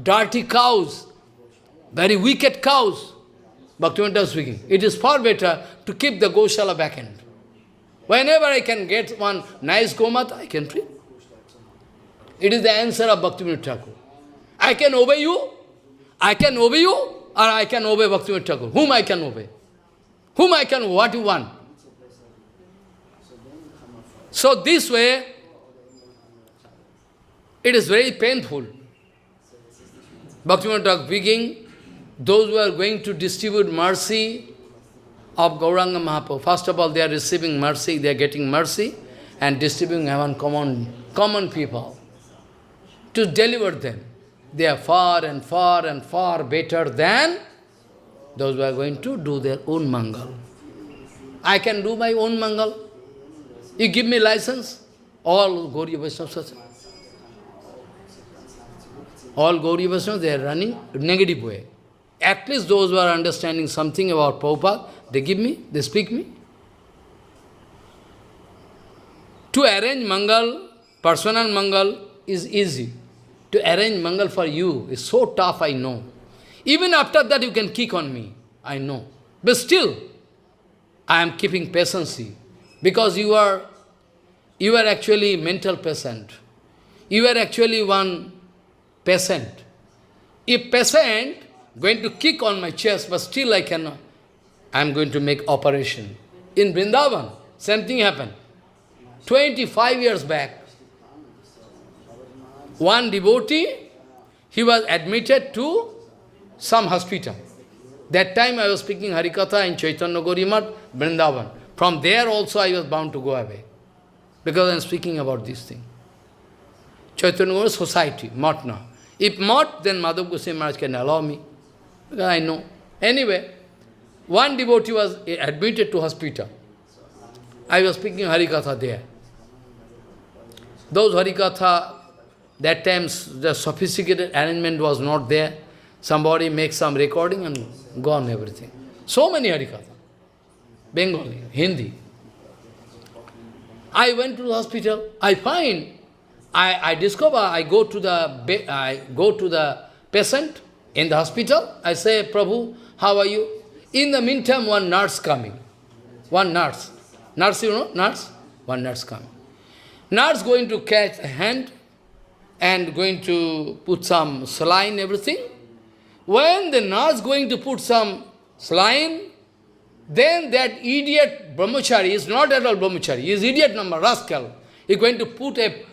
dirty cows, very wicked cows. Bhaktivinoda was speaking. It is far better to keep the Goshala back end. Whenever I can get one nice Gomat, I can treat. It is the answer of Bhaktivinoda Thakur. I can obey you, or I can obey Bhaktivinoda Thakur. Whom I can obey? What you want? So this way, it is very painful. Bhaktivinoda Thakur speaking, those who are going to distribute mercy of Gauranga Mahaprabhu, first of all, they are receiving mercy, they are getting mercy, and distributing among common people. To deliver them. They are far and far and far better than those who are going to do their own mangal. I can do my own mangal. You give me license, all Gauriya Vaishnavas, they are running negative way. At least those who are understanding something about Prabhupada, they give me, they speak me. To arrange mangal, personal mangal, is easy. To arrange mangal for you is so tough, I know. Even after that you can kick on me. I know. But still, I am keeping patience. Because you are actually mental patient. You are actually one patient. If patient going to kick on my chest, but still I cannot, I am going to make operation. In Vrindavan, same thing happened. 25 years back, one devotee, he was admitted to some hospital. That time I was speaking Harikatha in Chaitanya Gaurimat, Vrindavan. From there also I was bound to go away. Because I am speaking about this thing. Chaitanya Gaurimat society, Matna. If not, then Madhav Goswami Maharaj can allow me. Because I know. Anyway, one devotee was admitted to hospital. I was speaking Harikatha there. Those Harikatha, that time the sophisticated arrangement was not there. Somebody makes some recording and gone everything. So many Harikatha. Bengali, Hindi. I went to the hospital. I find, I discover, I go to the patient in the hospital. I say, Prabhu, how are you? In the meantime, one nurse coming. One nurse. Nurse, you know, nurse? One nurse coming. Nurse going to catch a hand and going to put some saline, everything. When the nurse going to put some saline, then that idiot brahmachari is not at all brahmachari, he is idiot number, rascal. He is going to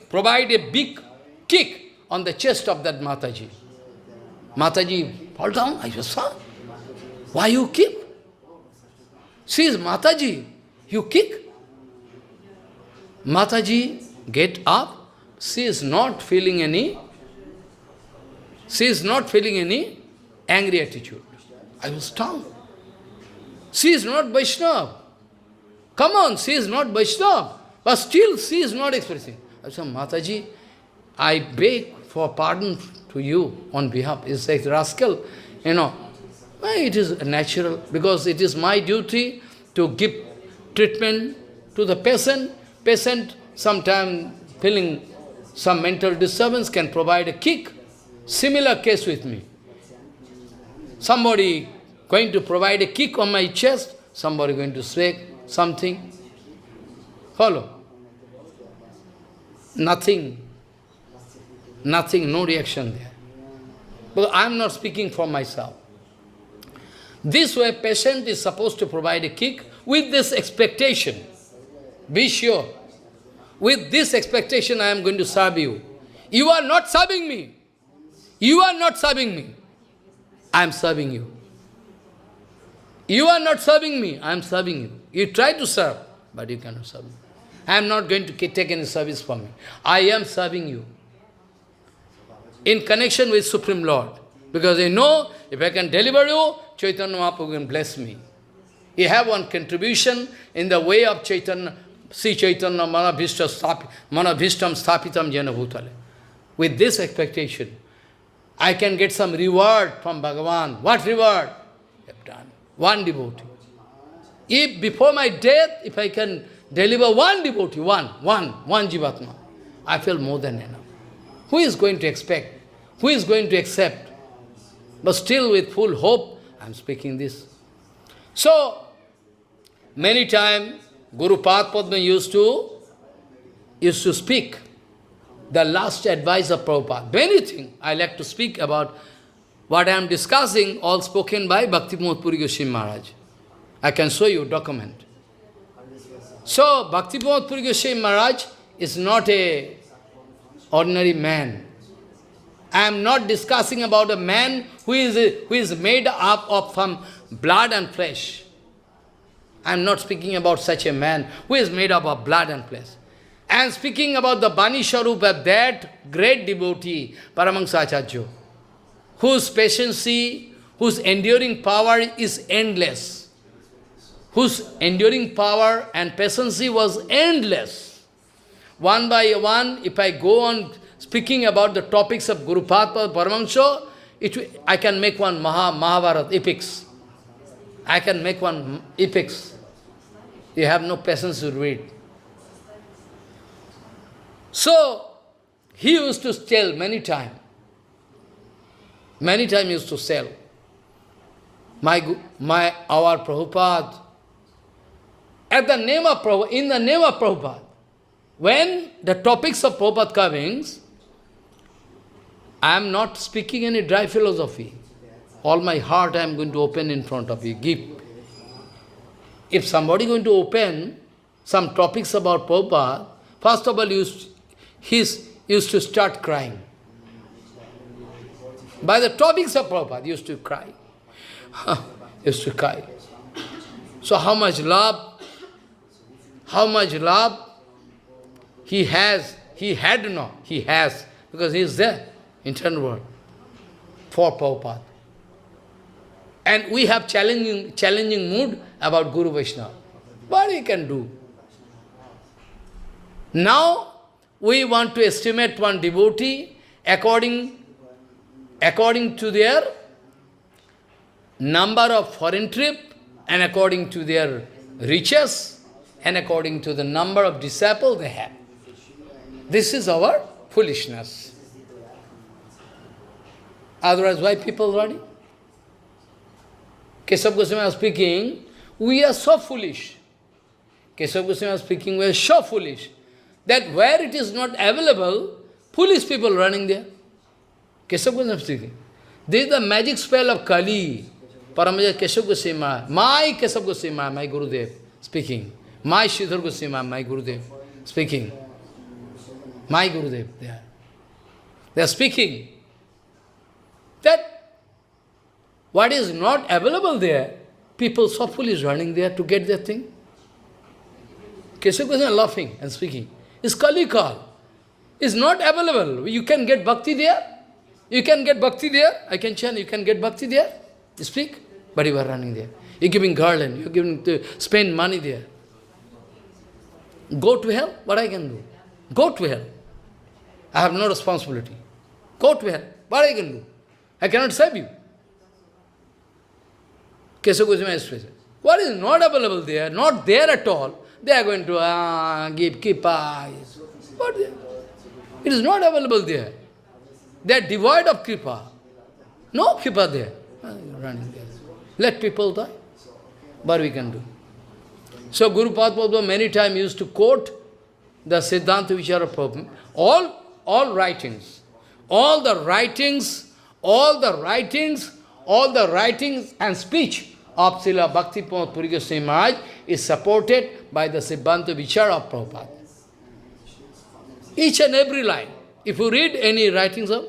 provide a big kick on the chest of that Mataji. Mataji fall down. I just saw. Why you kick? She is Mataji. You kick? Mataji get up. She is not feeling any angry attitude. I was stunned. She is not Vaishnava. Come on, she is not Vaishnava. But still she is not expressing. I said, Mataji, I beg for pardon to you on behalf. It's like rascal, you know. It is natural, because it is my duty to give treatment to the patient. Patient, sometime feeling some mental disturbance, can provide a kick. Similar case with me. Somebody going to provide a kick on my chest, somebody going to say something. Follow? Nothing, no reaction there. But I am not speaking for myself. This way, patient is supposed to provide a kick with this expectation. Be sure. With this expectation, I am going to serve you. You are not serving me. You are not serving me. I am serving you. You are not serving me. I am serving you. You try to serve, but you cannot serve me. I am not going to take any service from me. I am serving you. In connection with Supreme Lord. Because you know, if I can deliver you, Chaitanya Mahaprabhu can bless me. You have one contribution in the way of Chaitanya, Sri Chaitanya Manabhishtam Sthapitam Jena Bhutale. With this expectation, I can get some reward from Bhagavan. What reward? I have done. One devotee. If before my death, if I can deliver one devotee, one Jivatma, I feel more than enough. Who is going to expect? Who is going to accept? But still with full hope, I am speaking this. So, many times, Guru Padma used to speak the last advice of Prabhupada. Many things I like to speak about. What I am discussing, all spoken by Bhakti Puri Goswami Maharaj. I can show you document. So, Bhakti Puri Goswami Maharaj is not an ordinary man. I am not discussing about a man who is made up of some blood and flesh. I am not speaking about such a man who is made up of blood and flesh. I am speaking about the Bani Swarup of that great devotee, Paramahansa Acharya, whose patience, whose enduring power is endless. Whose enduring power and patience was endless. One by one, if I go on speaking about the topics of Guru Padma, Paramahansa, I can make one Mahabharata epics. I can make one epics. You have no patience to read. So, he used to tell many times. Many times he used to tell. our Prabhupada, at the name of Prabhupada, in the name of Prabhupada, when the topics of Prabhupada comings, I am not speaking any dry philosophy. All my heart I am going to open in front of you, give. If somebody going to open some topics about Prabhupada, first of all he used to start crying. By the topics of Prabhupada, he used to cry. Used to cry. So how much love he has, he has, because he is there, internal world, for Prabhupada. And we have challenging mood about Guru Vaishnava. What he can do? Now, we want to estimate one devotee according to their number of foreign trip, and according to their riches, and according to the number of disciples they have. This is our foolishness. Otherwise, why people running? Keshav Goswami was speaking, we are so foolish. Keshav Goswami was speaking, we are so foolish, that where it is not available, foolish people running there. Keshav Goswami speaking. This is the magic spell of Kali. Paramaja Keshav Goswami, my Keshav Goswami, my Gurudev speaking. My Sridhar Goswami, my Gurudev speaking. My Gurudev, they are speaking. That what is not available there, people so foolish running there to get that thing. Keshav Goswami laughing and speaking. It's Kali Kal. It's not available. You can get bhakti there. You can get bhakti there. I can chant, you can get bhakti there. You speak, but you are running there. You're giving garland, you're giving to spend money there. Go to hell, what I can do? Go to hell. I have no responsibility. Go to hell, what I can do? I cannot save you. Keshav Goswami expresses. What is not available there, not there at all, they are going to give kripa. What there? It is not available there. They are devoid of kripa. No kripa there. Running there. Let people die. What we can do? So Guru Prabhupada many times used to quote the Siddhanta Vichara of Prabhupada. All writings and speech of Srila Bhakti Pramod Puri Goswami Maharaj is supported by the Siddhanta Vichara of Prabhupada. Each and every line. If you read any writings of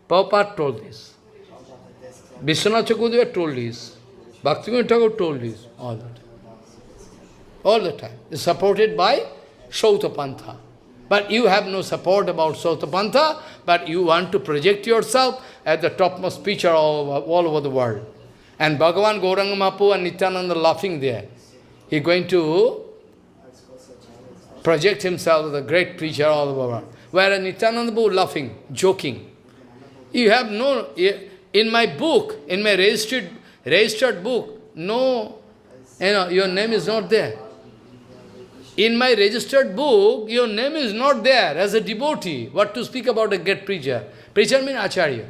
Prabhupada told this. Vishwanath Chakravarti told this. Bhaktivinoda Thakur told this. All the time. All the time. It's supported by Sautapantha. But you have no support about Sautapantha, but you want to project yourself as the topmost preacher all over the world. And Bhagavan Gauranga Mahaprabhu and Nityananda laughing there. He's going to project himself as a great preacher all over the world. Whereas Nityananda Prabhu laughing, joking. You have no, in my book, in my registered book, no, your name is not there. In my registered book, your name is not there as a devotee. What to speak about a great preacher? Preacher means Acharya.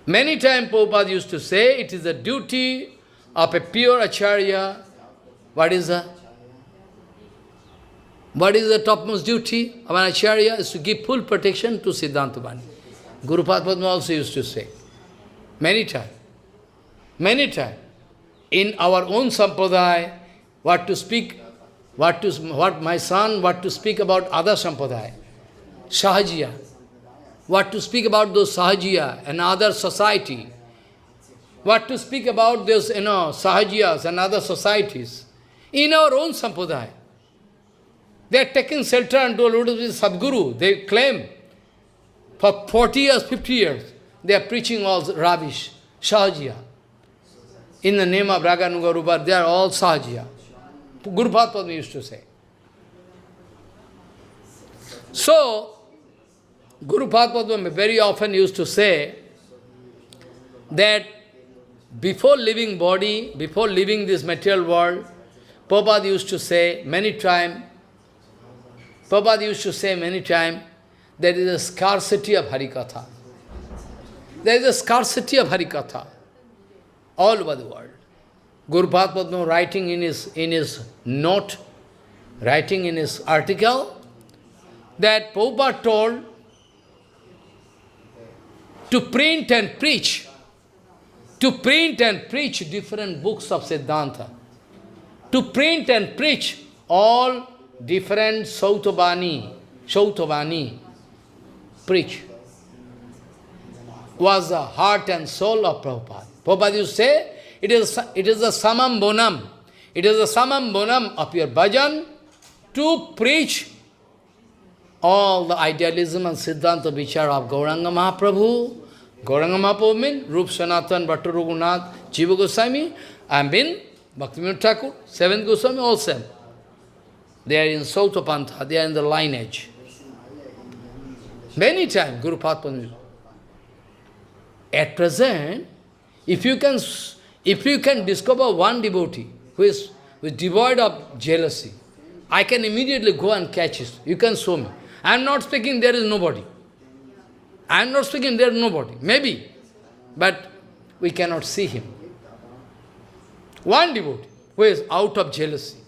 Many times Prabhupada used to say, it is the duty of a pure Acharya. What is the topmost duty of an Acharya? Is to give full protection to Siddhanta Bani. Guru Prabhupada also used to say, many times. In our own sampradaya, what to speak about other sampradaya, Sahajiya, what to speak about those Sahajiya and other society, what to speak about those, Sahajiyas and other societies, in our own sampradaya. They are taking shelter unto Lord Sat Guru. They claim, for 40 years, 50 years, they are preaching all rubbish, Sahajiya. In the name of Raganuga Rupa, they are all Sahajiya. Guru Prabhupada used to say. So, Guru Prabhupada very often used to say that before leaving body, before leaving this material world, Prabhupada used to say many times, there is a scarcity of Harikatha. There is a scarcity of Harikatha. all over the world. Guru Padma writing in his note, writing in his article, that Prabhupada told to print and preach different books of Siddhanta, to print and preach all different Sautavani, preach, was the heart and soul of Prabhupada. Prabhupada used to say, it is the samam bonam. It is the samam bonam of your bhajan to preach all the idealism and Siddhanta vichar of Gauranga Mahaprabhu. Gauranga Mahaprabhu means Rup Sanatan, Bhattu Raghunath, Jiva Goswami, and bin Bhakti Thakur, 7th Goswami, all same. They are in Sautapantha, they are in the lineage. Many times, Guru Padma. At present, if you can discover one devotee who is devoid of jealousy, I can immediately go and catch it. You can show me. I am not speaking there is nobody. I am not speaking there is nobody. Maybe. But we cannot see him. One devotee who is out of jealousy.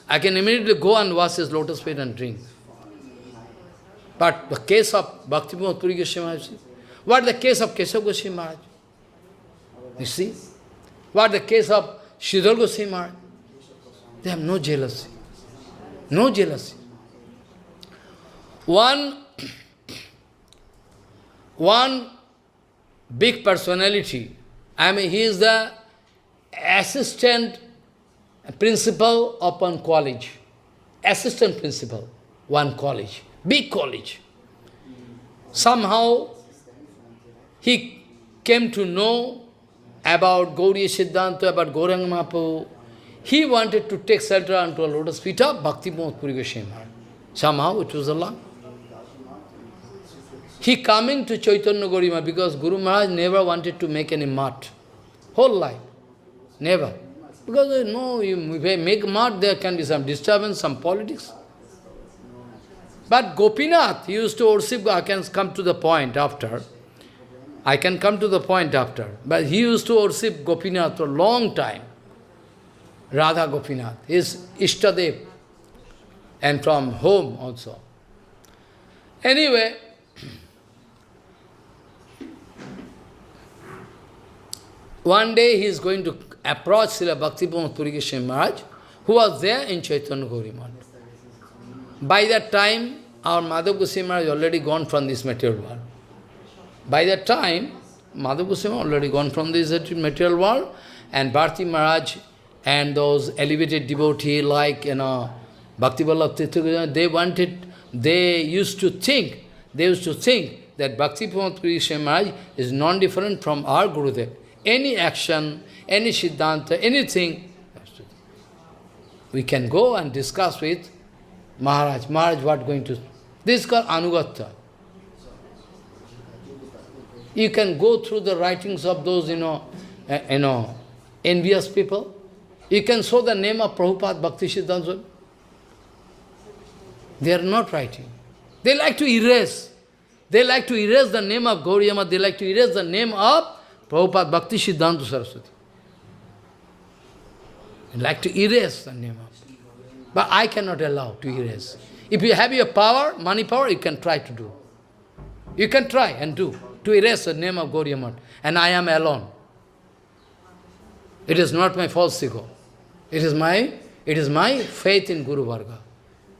I can immediately go and wash his lotus feet and drink. But the case of Bhakti-Pramod Puri Goswami Maharaj, what is the case of Keshav Goswami Maharaj? You see? What is the case of Sridhar Goswami Maharaj? They have no jealousy. No jealousy. One big personality, he is the assistant principal of one college. Assistant principal, one college. Big college. Somehow, he came to know about Gauriya Siddhanta, about Gauranga Mahaprabhu. He wanted to take shelter unto a lotus feet of Bhakti-Pramod Puri Goswami Maharaj. Somehow it was Allah. He coming to Chaitanya Gauriya because Guru Maharaj never wanted to make any mart. Whole life. Never. Because no, if I make mart, there can be some disturbance, some politics. But Gopinath, he used to worship, I can come to the point after. But he used to worship Gopinath for a long time. Radha Gopinath, his Ishtadev. And from home also. Anyway, one day he is going to approach Srila Bhakti-Pramod Puri Goswami Maharaj, who was there in Chaitanya Gauriya Math. By that time, our Madhav Goswami Maharaj already gone from this material world. By that time, Madhav Goswami already gone from this material world, and Bharati Maharaj and those elevated devotees like, Bhakti Vallabh Tirtha, they used to think that Bhakti-Pramod Puri Goswami Maharaj is non-different from our Gurudev. Any action, any Siddhanta, anything, we can go and discuss with Maharaj. Maharaj, what going to... This is called Anugatya. You can go through the writings of those, envious people. You can show the name of Prabhupada, Bhaktisiddhanta. They are not writing. They like to erase. They like to erase the name of Gauriya Math. They like to erase the name of Prabhupada, Bhaktisiddhanta Saraswati. They like to erase the name of. But I cannot allow to erase. If you have your power, money power, you can try to do. You can try and do, to erase the name of Gauriya Math. And I am alone. It is not my false ego. It is my faith in Guru Varga.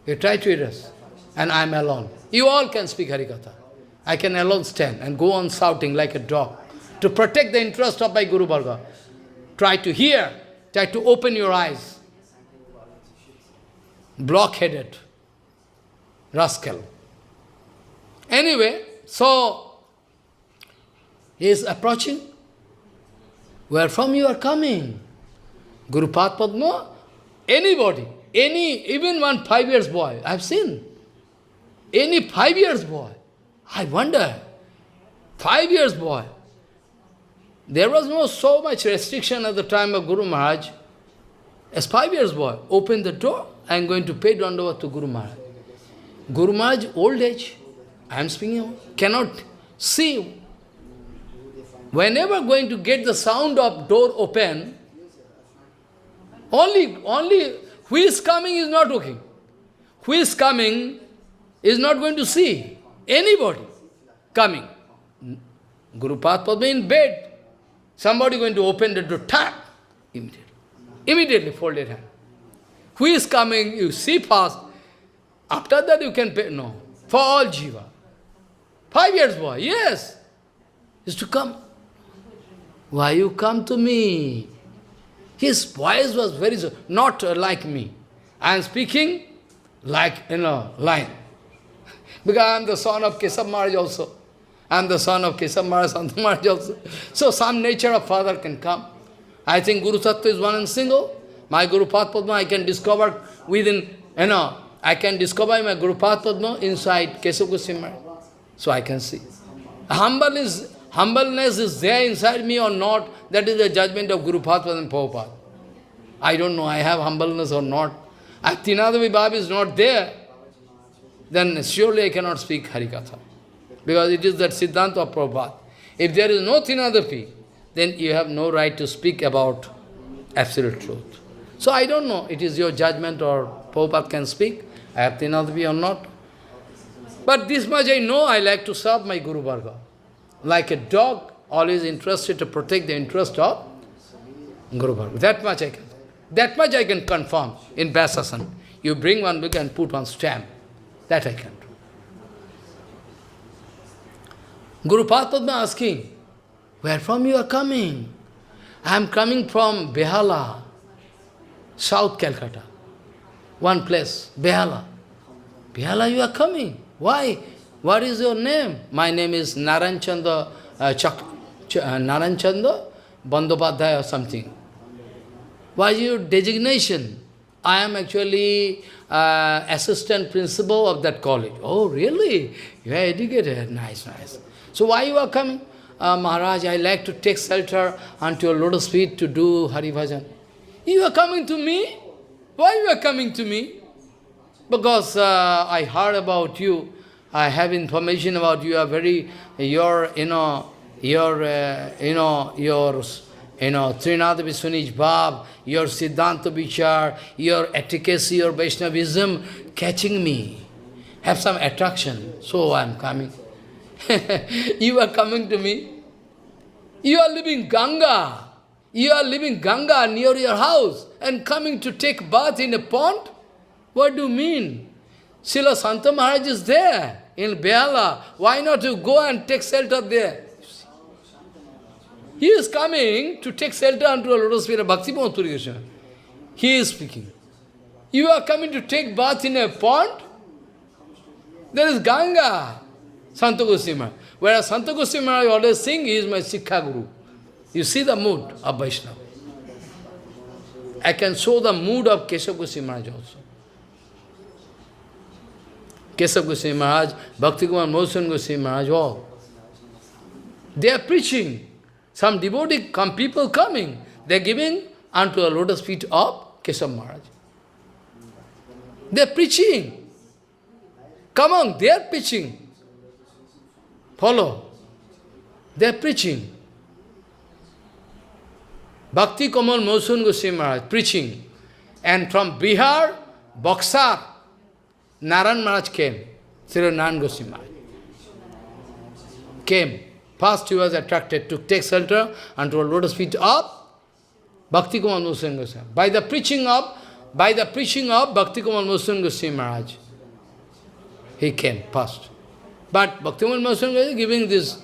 You try to erase, and I am alone. You all can speak Harikatha. I can alone stand and go on shouting like a dog to protect the interest of my Guru Varga. Try to hear, try to open your eyes. Blockheaded rascal. Anyway, so he is approaching. Where from you are coming? Guru Padma, anybody, even one 5 years boy, I have seen. Any 5 years boy, I wonder, 5 years boy. There was no so much restriction at the time of Guru Maharaj. As 5 years boy, open the door, I am going to pay Dandavat to Guru Maharaj. Guru Maharaj, old age, I am speaking, cannot see. Whenever going to get the sound of door open, only who is coming is not looking. Who is coming is not going to see anybody coming. Guru Padma in bed. Somebody going to open the door, tap, immediately. Immediately folded hand. Who is coming, you see first. After that you can pay. No. For all jiva. 5 years boy, yes. Is to come. Why you come to me? His voice was very, not like me. I am speaking like, line. Because I am the son of Kesab Maharaj also. I am the son of Kesab Maharaj, Santa Maharaj also. So some nature of father can come. I think Guru Tattva is one and single. My Guru Padma I can discover within, I can discover my Guru Padma inside Kesab Goswami Maharaj. So I can see. Humbleness is there inside me or not, that is the judgment of Guru Padma and Prabhupada. I don't know, I have humbleness or not. If Trinad Api is not there, then surely I cannot speak Harikatha. Because it is that Siddhanta of Prabhupada. If there is no Trinad Api, then you have no right to speak about absolute truth. So I don't know, it is your judgment or Prabhupada can speak, I have Trinad Api or not. But this much I know, I like to serve my Guru Varga. Like a dog, always interested to protect the interest of Guru Varga. That much I can. That much I can confirm in Vyasasan. You bring one book and put one stamp. That I can do. Guru Padma asking, where from you are coming? I am coming from Behala, South Calcutta. One place, Behala. Behala you are coming. Why? What is your name? My name is Naranchanda Bandopadhyaya or something. What is your designation? I am actually assistant principal of that college. Oh, really? You are educated. Nice, nice. So why you are coming? Maharaj, I like to take shelter unto your lotus feet to do Hari Bhajan. You are coming to me? Why you are coming to me? Because I heard about you. I have information about you. Are very your Trinad Api Sunij Bhav, your Siddhanta Vichar, your efficacy, your Vaishnavism catching me. Have some attraction. So I am coming. You are coming to me. You are living Ganga. You are living Ganga near your house and coming to take bath in a pond? What do you mean? Srila Santa Maharaj is there in Behala. Why not you go and take shelter there? He is coming to take shelter unto a lotus feet of Bhakti Puri. He is speaking. You are coming to take bath in a pond? There is Ganga, Santa Goswami. Whereas Santa Goswami always sing, he is my Sikha Guru. You see the mood of Vaishnava. I can show the mood of Keshav Goswami Maharaj also. Keshav Goswami Maharaj, Bhakti Kumar Mohan Goswami Maharaj, all. They are preaching. Some devotee, people coming, they are giving unto the lotus feet of Keshav Maharaj. They are preaching. Come on, they are preaching. Follow. They are preaching. Bhakti Kamal Mohan Goswami Maharaj preaching. And from Bihar, Boxar, Naran Maharaj came. Srila Naran Goswami Maharaj came. First he was attracted to take shelter unto a lotus feet of Bhakti Kamal Mohan Goswami. By the preaching of Bhakti Kamal Mohan Goswami Maharaj, he came first. But Bhakti Kamal Mohan Goswami giving this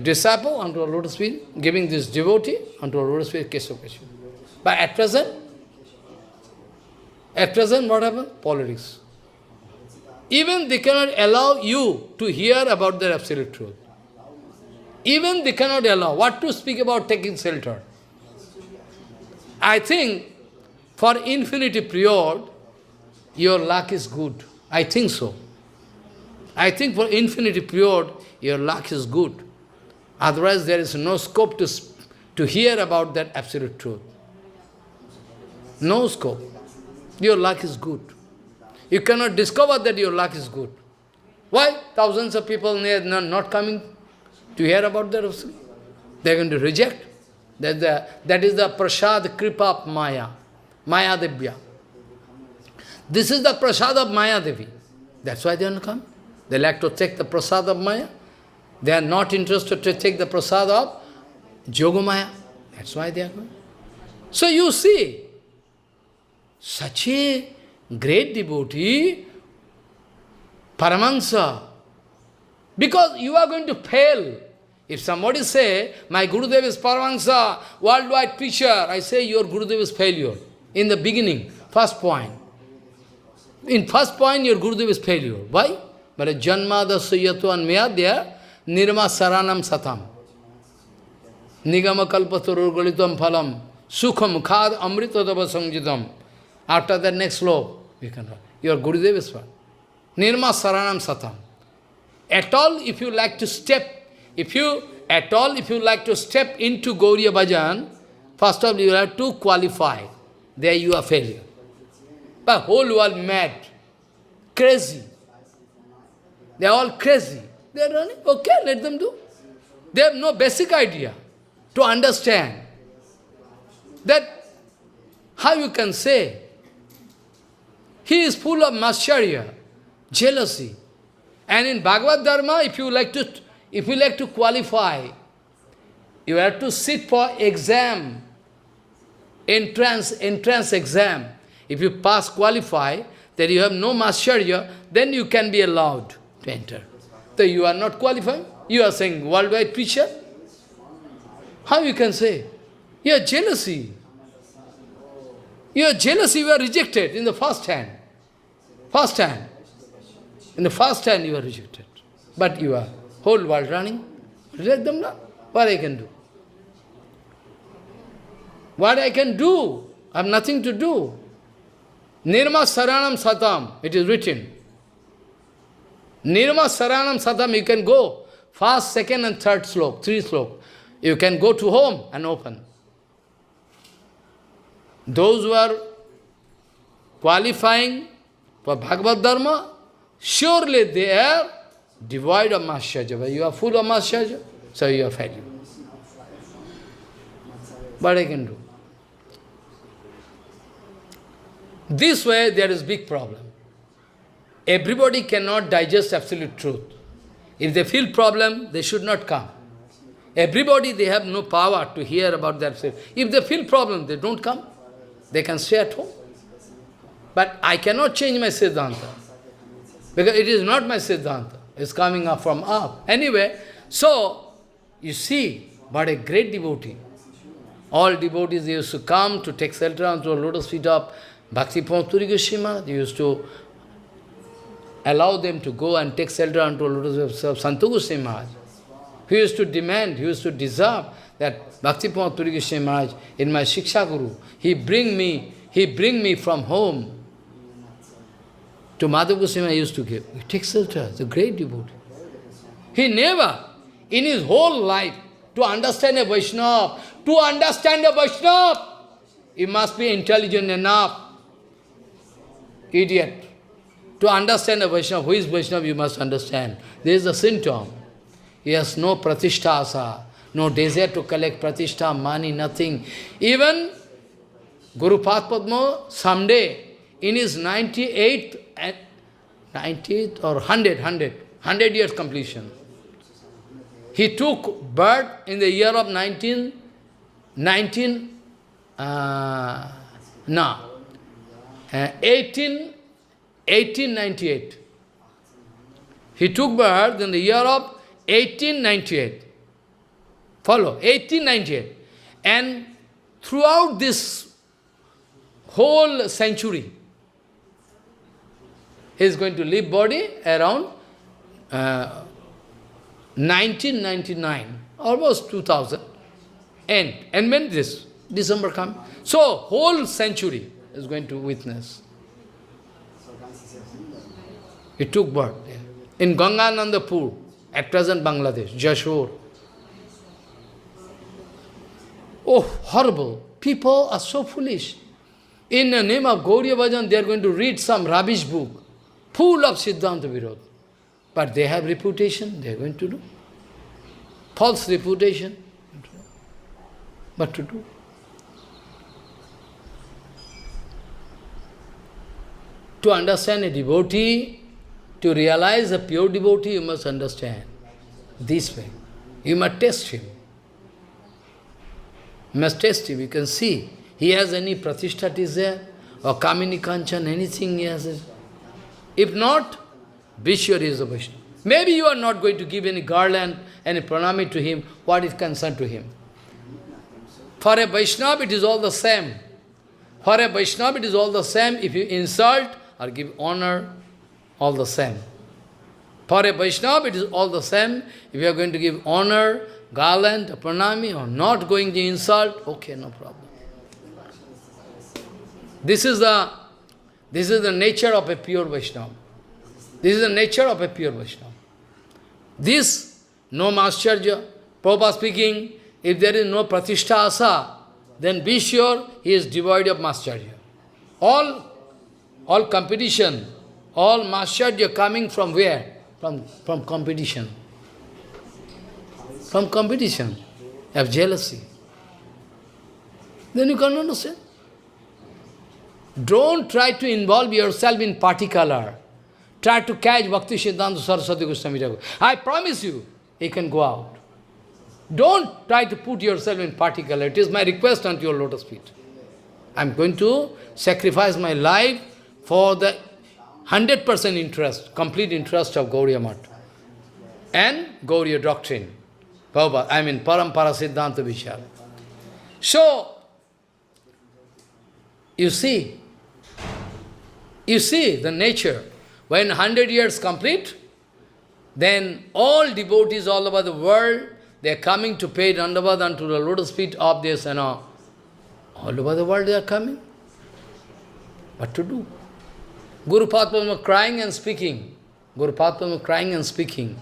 disciple unto a lotus feet, giving this devotee unto a lotus feet, Keshav Goswami. But at present what happened? Politics. Even they cannot allow you to hear about their absolute truth. Even they cannot allow. What to speak about taking shelter? I think for infinity period, your luck is good. I think so. I think for infinity period, your luck is good. Otherwise, there is no scope to hear about that absolute truth. No scope. Your luck is good. You cannot discover that your luck is good. Why? Thousands of people not coming to hear about that. They are going to reject. That is the Prashad Kripa of Maya, Maya Devya. This is the Prasad of Maya Devi. That's why they don't come. They like to take the Prasad of Maya. They are not interested to take the Prasad of Yogamaya. That's why they are going. So you see, such a great devotee, Paramahansa, because you are going to fail. If somebody say, my Gurudev is Paramahansa, worldwide preacher, I say your Gurudev is failure. In the beginning, first point. In first point, your Gurudev is failure. Why? But a Janmada Suyato and Mayadya, nirmatsaranam satam. Nigama kalpaturur galitam phalam. Sukham khad amritadava sanjitam. After that next slope, we can write. Your Gurudev is what? Nirmatsaranam satam. At all, if you like to step, if you like to step into Gauriya Bhajan, first of all, you have to qualify. There you are failure. But whole world mad, crazy. They are all crazy. They are running, okay, let them do. They have no basic idea to understand that how you can say he is full of mascharya, jealousy. And in Bhagavad Dharma, if you like to qualify, you have to sit for exam, entrance exam. If you pass, qualify, that you have no mascharya, then you can be allowed to enter. So you are not qualified. You are saying worldwide preacher. How you can say? Your jealousy. Your jealousy, you are rejected in the first hand. First hand. In the first hand you are rejected. But you are whole world running. Reject them now. What I can do? What I can do? I have nothing to do. Nirmatsaranam satam, it is written. Nirmatsaranam satam, you can go. First, second and third slok, 3 slok. You can go to home and open. Those who are qualifying for Bhagavad Dharma, surely they are devoid of mascharya. But you are full of mascharya, so you are failure. What I can do? This way there is big problem. Everybody cannot digest absolute truth. If they feel problem, they should not come. Everybody, they have no power to hear about that. If they feel problem, they don't come. They can stay at home. But I cannot change my Siddhanta. Because it is not my Siddhanta. It's coming up from up. Anyway, so, you see, what a great devotee. All devotees used to come to take shelter onto the lotus feet of Bhakti-Pramod Goswami. They used to allow them to go and take shelter onto the lotus feet of Sat Guru Seva. He used to demand, he used to deserve that Bhakti-Pramod Goswami in my Shiksha Guru. He bring me from home. To Madhav Goswami used to give. He takes shelter, it's a great devotee. He never, in his whole life, to understand a Vaishnava, he must be intelligent enough. Idiot. To understand a Vaishnava, who is Vaishnava, you must understand. There is a symptom. He has no pratishtha asa, no desire to collect pratishtha, money, nothing. Even Guru Padma, someday, in his 98th or 100 years completion, he took birth in the year of 1898. He took birth in the year of 1898. Follow, 1898. And throughout this whole century, he is going to leave body around 1999, almost 2000. And when this December comes, so whole century is going to witness. He took birth there. In Ganganandapur, at present Bangladesh, Jashore. Oh, horrible. People are so foolish. In the name of Gauriya Bhajan, they are going to read some rubbish book, full of Siddhanta Virod. But they have reputation, they are going to do. False reputation. What to do? To understand a devotee, to realize a pure devotee, you must understand this way. You must test him. You must test him. You can see. He has any pratishthat is there, or kamini kanchan, anything he has. If not, be sure he is a Vaishnava. Maybe you are not going to give any garland, any pranami to him. What is concerned to him? For a Vaishnava, it is all the same. For a Vaishnava, it is all the same. If you insult or give honor, all the same. For a Vaishnava, it is all the same. If you are going to give honor, garland, pranami, or not going to insult, okay, no problem. This is the nature of a pure Vaishnava. This is the nature of a pure Vaishnava. This, no Mascharya, Prabhupada speaking, if there is no Pratishtha Asa, then be sure he is devoid of Mascharya. All competition, all Mascharya coming from where? From competition. From competition, of jealousy. Then you can't understand. Don't try to involve yourself in particular. Try to catch Bhaktisiddhanta Saraswati Goswami Thakur. I promise you, he can go out. Don't try to put yourself in particular. It is my request unto your lotus feet. I am going to sacrifice my life for the 100% interest, complete interest of Gauriya Math and Gauriya doctrine. Prabhupada, I mean Parampara Siddhanta Vichara. So, you see the nature. When 100 years complete, then all devotees all over the world, they are coming to pay Dandavad unto the lotus feet of this, all over the world they are coming. What to do? Guru Padma crying and speaking. Guru Padma crying and speaking.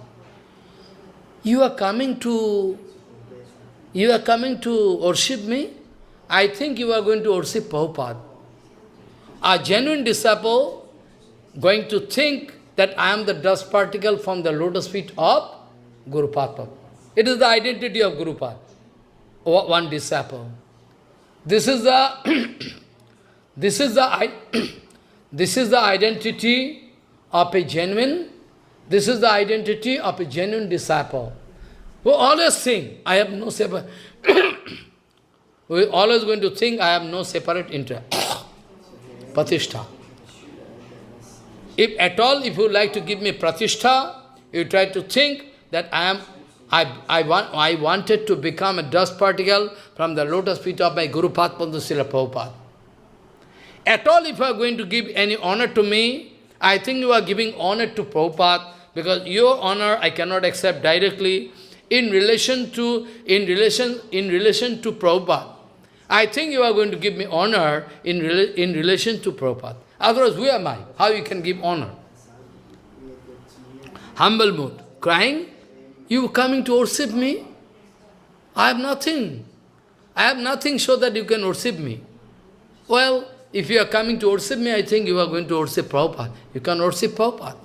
You are coming to worship me? I think you are going to worship Prabhupada. A genuine disciple going to think that I am the dust particle from the lotus feet of Guru Padma. It is the identity of Guru Padma, one disciple. This is the identity of a genuine disciple. Who always think, I have no separate we are always going to think I have no separate interest. Pratishtha. If at all, if you like to give me pratishtha, you try to think that I wanted to become a dust particle from the lotus feet of my Guru Padma Srila Prabhupada. At all, if you are going to give any honor to me, I think you are giving honor to Prabhupada, because your honor I cannot accept directly in relation to Prabhupada. I think you are going to give me honor in relation to Prabhupada. Otherwise, who am I? How you can give honor? Humble mood. Crying? You coming to worship me? I have nothing. I have nothing so that you can worship me. Well, if you are coming to worship me, I think you are going to worship Prabhupada. You can worship Prabhupada.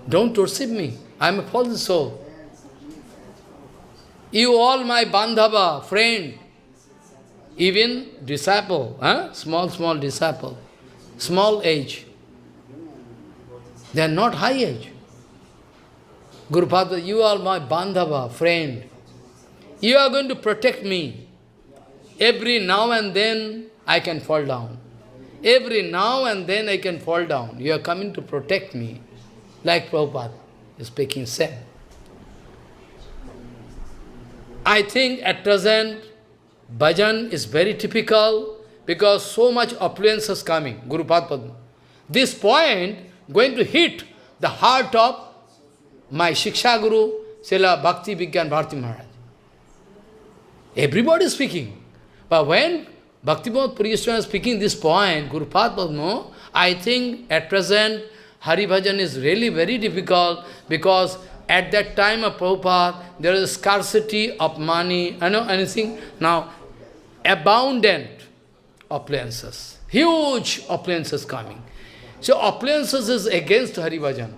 Don't worship me. I am a fallen soul. You all my bandhava, friend, even disciple, small disciple, small age. They are not high age. Guru Padma, you are my bandhava, friend. You are going to protect me. Every now and then I can fall down. Every now and then I can fall down. You are coming to protect me. Like Prabhupada is speaking said. I think at present, bhajan is very typical because so much opulence is coming, Guru Padma. This point going to hit the heart of my Shiksha Guru, Srila Bhakti Vigyan Bharati Maharaj. Everybody is speaking. But when Bhakti Puri is speaking this point, Guru Padma, I think at present Hari Bhajan is really very difficult because at that time of Prabhupada, there is a scarcity of money, anything. Now, abundant opulences, huge opulences coming. So, opulences is against Hari Bhajan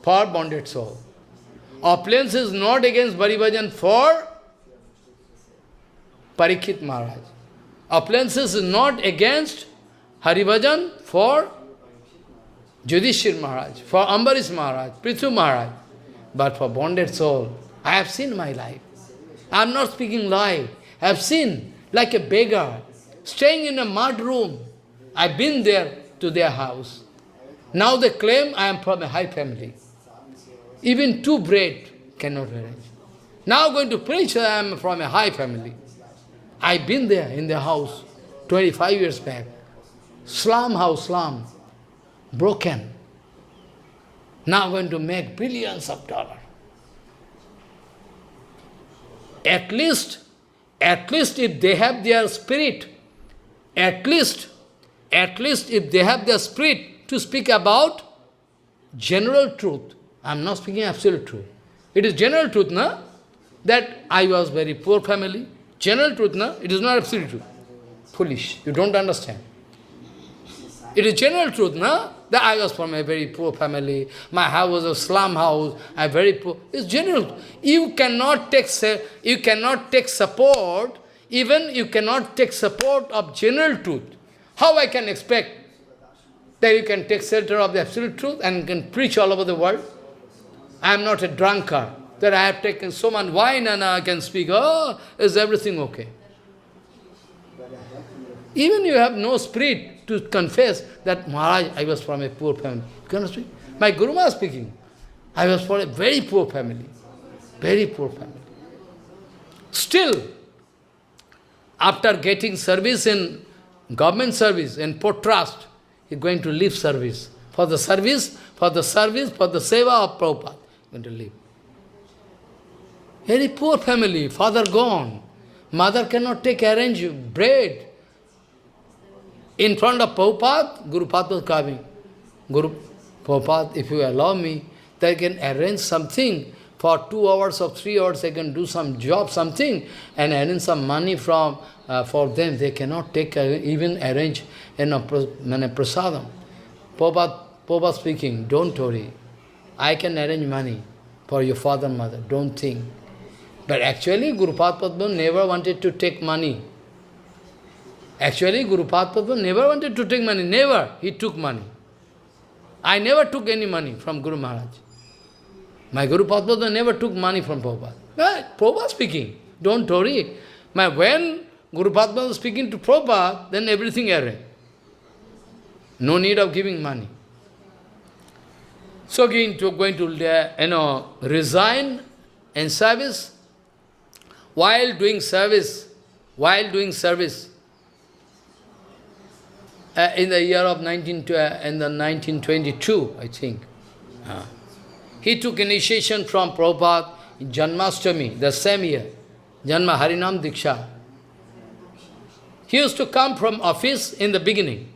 for bonded soul. Opulence is not against Hari Bhajan for Parikshit Maharaj. Appliances is not against Haribhajan for Yudhishthir Maharaj, for Ambarish Maharaj, Prithu Maharaj, but for bonded soul. I have seen my life. I am not speaking lie. I have seen like a beggar, staying in a mud room. I have been there to their house. Now they claim I am from a high family. Even 2 bread cannot arrange. Now going to preach I am from a high family. I have been there in their house 25 years back. Slum house, slum, broken. Now going to make billions of dollars. At least if they have their spirit, at least if they have their spirit to speak about general truth. I am not speaking absolute truth. It is general truth, na? That I was very poor family. General truth, na? It is not absolute truth. Foolish. You don't understand. It is general truth, na? That I was from a very poor family. My house was a slum house. I am very poor. It's general. You cannot take support. Even you cannot take support of general truth. How I can expect that you can take shelter of the absolute truth and can preach all over the world? I am not a drunkard, that I have taken so much wine and I can speak, oh, is everything okay? Even you have no spirit to confess that, Maharaj, I was from a poor family. You cannot speak. My Guru was speaking. I was from a very poor family. Very poor family. Still, after getting service in government service, in Port Trust, he is going to leave service. For the service, for the seva of Prabhupada, going to leave. Very poor family, father gone. Mother cannot arrange bread. In front of Prabhupada, Guru Padma was coming. Guru Prabhupada, if you allow me, they can arrange something. For 2 hours or 3 hours, they can do some job, something, and arrange some money from for them. They cannot even arrange prasadam. Prabhupada speaking, don't worry. I can arrange money for your father and mother. Don't think. But actually, Guru Padma never wanted to take money. Actually, Guru Padma never wanted to take money. Never. He took money. I never took any money from Guru Maharaj. My Guru Padma never took money from Prabhupada. Prabhupada speaking. Don't worry. When Guru Padma was speaking to Prabhupada, then everything arranged. No need of giving money. So going to resign in service. While doing service, in the year of 1922, I think, he took initiation from Prabhupada in Janmashtami, the same year, Janma Harinam Diksha. He used to come from office in the beginning,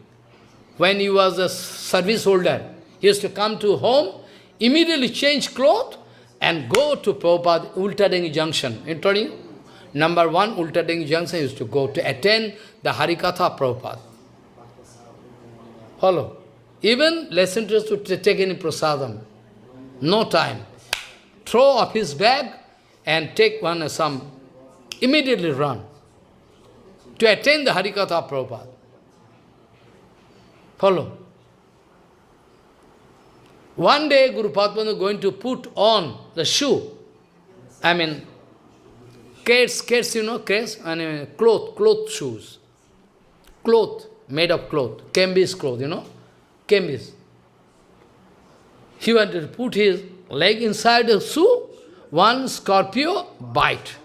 when he was a service holder. He used to come to home, immediately change clothes, and go to Prabhupada, Ultadengi Junction. Number 1, Ultadengi Junction, he used to go to attend the Harikatha of Prabhupada. Follow. Even less interested to take any prasadam. No time. Throw off his bag and take some, immediately run to attend the Harikatha of Prabhupada. Follow. One day Guru Padma was going to put on the shoe. Skates, cloth shoes. Cloth, made of cloth. Cambis cloth, Cambis. He wanted to put his leg inside the shoe. One scorpio bite.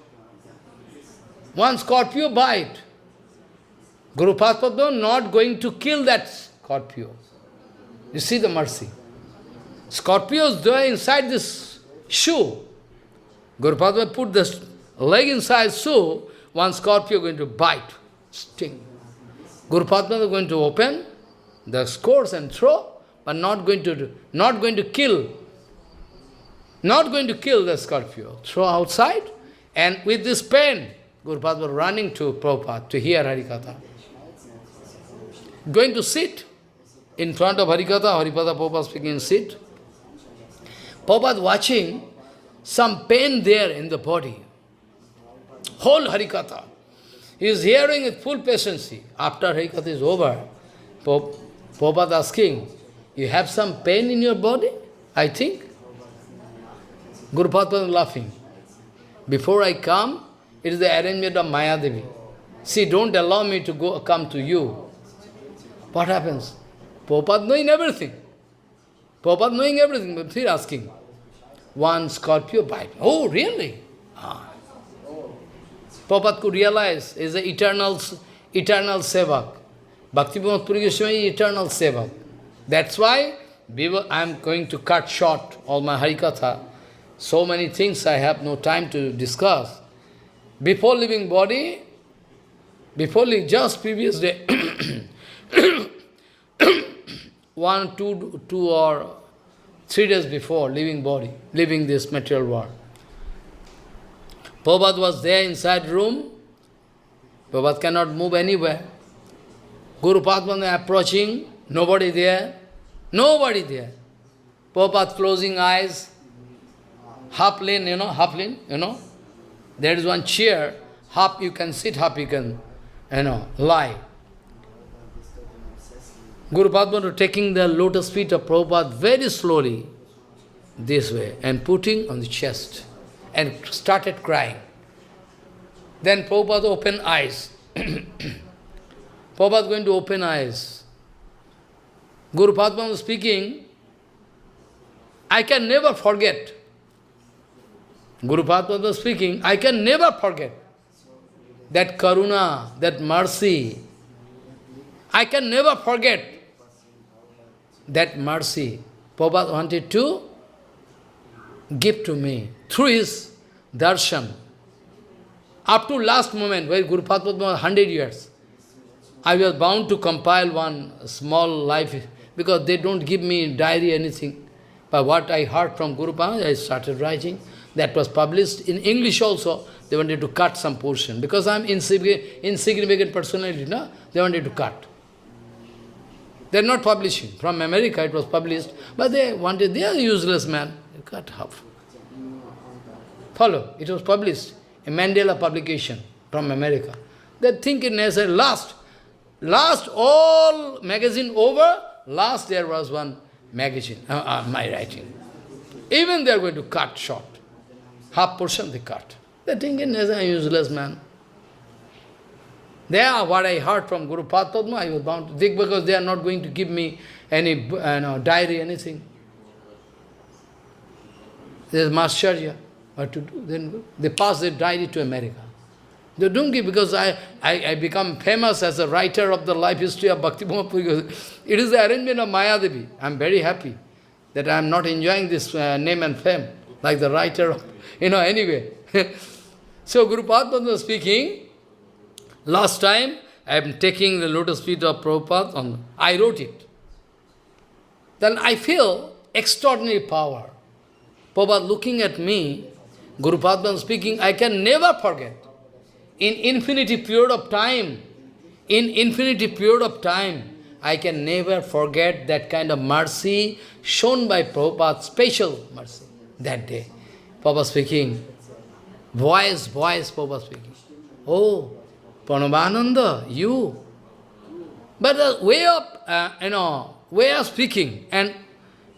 Guru Padma not going to kill that scorpio. You see the mercy. Scorpios there inside this shoe. Guru Padma put the leg inside shoe, one scorpio going to bite, sting. Guru Padma is going to open the scores and throw, but not going to kill the scorpio. Throw outside, and with this pen, Guru Padma running to Prabhupada to hear Harikatha. Going to sit in front of Harikatha, Prabhupada speaking, sit. Prabhupada watching some pain there in the body. Whole Harikatha. He is hearing with full patience. After Harikatha is over, Prabhupada asking, you have some pain in your body? I think. Guru Prabhupada was laughing. Before I come, it is the arrangement of Mayadevi. See, don't allow me to come to you. What happens? Prabhupada knowing everything. Prabhupada knowing everything, but he is asking. One scorpio bite. Oh, really? Prabhupada could realize he is the eternal sevak. Bhakti Puri Goswami is eternal sevak. That's why I am going to cut short all my Harikatha. So many things I have no time to discuss. Before leaving body, just previous day, 1, 2 or 3 days before leaving body, leaving this material world, Prabhupada was there inside room. Prabhupada cannot move anywhere. Guru Padma approaching, nobody there. Nobody there. Prabhupada closing eyes, half lane, half lane, There is one chair, half you can sit, half you can, lie. Guru Padma taking the lotus feet of Prabhupada very slowly, this way, and putting on the chest, and started crying. Then Prabhupada opened eyes. Prabhupada going to open eyes. Guru Padma was speaking, I can never forget. Guru Padma was speaking, I can never forget that karuna, that mercy. I can never forget that mercy Prabhupada wanted to give to me through his darshan. Up to last moment, where Guru Padma was 100 years, I was bound to compile one small life, because they don't give me diary, anything. But what I heard from Guru Padma, I started writing. That was published in English also. They wanted to cut some portion. Because I am insignificant personality, no? They wanted to cut. They are not publishing. From America it was published, but they are useless man. They cut half. Follow, it was published. A Mandela publication from America. They think it necessary. Last all magazine over, last there was one magazine, my writing. Even they are going to cut short. Half portion they cut. They think it is a useless man. There, what I heard from Guru Padma, I was bound to think, because they are not going to give me any diary, anything. There is Maharaj. What to do? Then they pass the diary to America. They don't give, because I become famous as a writer of the life history of Bhakti Puri. It is the arrangement of Mayadevi. I am very happy that I am not enjoying this name and fame, like the writer of, anyway. So Guru Padma was speaking, last time I am taking the lotus feet of Prabhupada, I wrote it. Then I feel extraordinary power. Prabhupada looking at me, Guru Padma speaking, I can never forget. In infinity period of time, I can never forget that kind of mercy shown by Prabhupada, special mercy, that day. Prabhupada speaking, voice, Prabhupada speaking. Oh, Pranavananda, you. But the way of, way of speaking and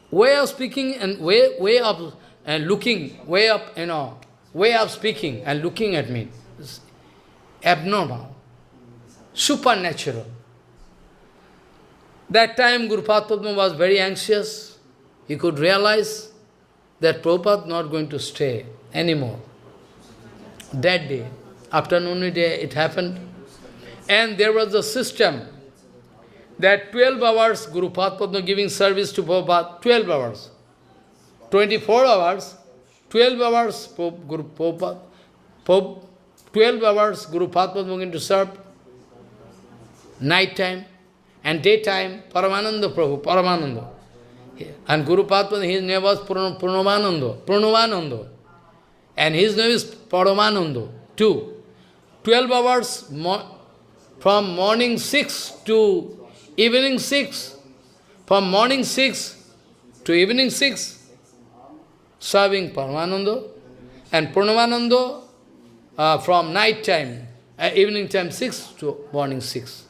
way of looking, way of speaking and looking at me is abnormal, supernatural. That time Guru Padma was very anxious. He could realize that Prabhupada not going to stay anymore. That day, afternoon day, it happened. And there was a system that 12 hours Guru Padma giving service to Prabhupada, 12 hours. 24 hours, 12 hours Guru Prabhupada, 12 hours Guru Padma going to serve, night time and daytime, Paramananda Prabhu, Paramananda. And Guru Padma, his name was Pranavananda. And his name is Paramananda, too. 12 hours from morning 6 to evening 6. From morning 6 to evening 6, serving Paramananda. And Pranavananda from night time evening time 6 to morning 6.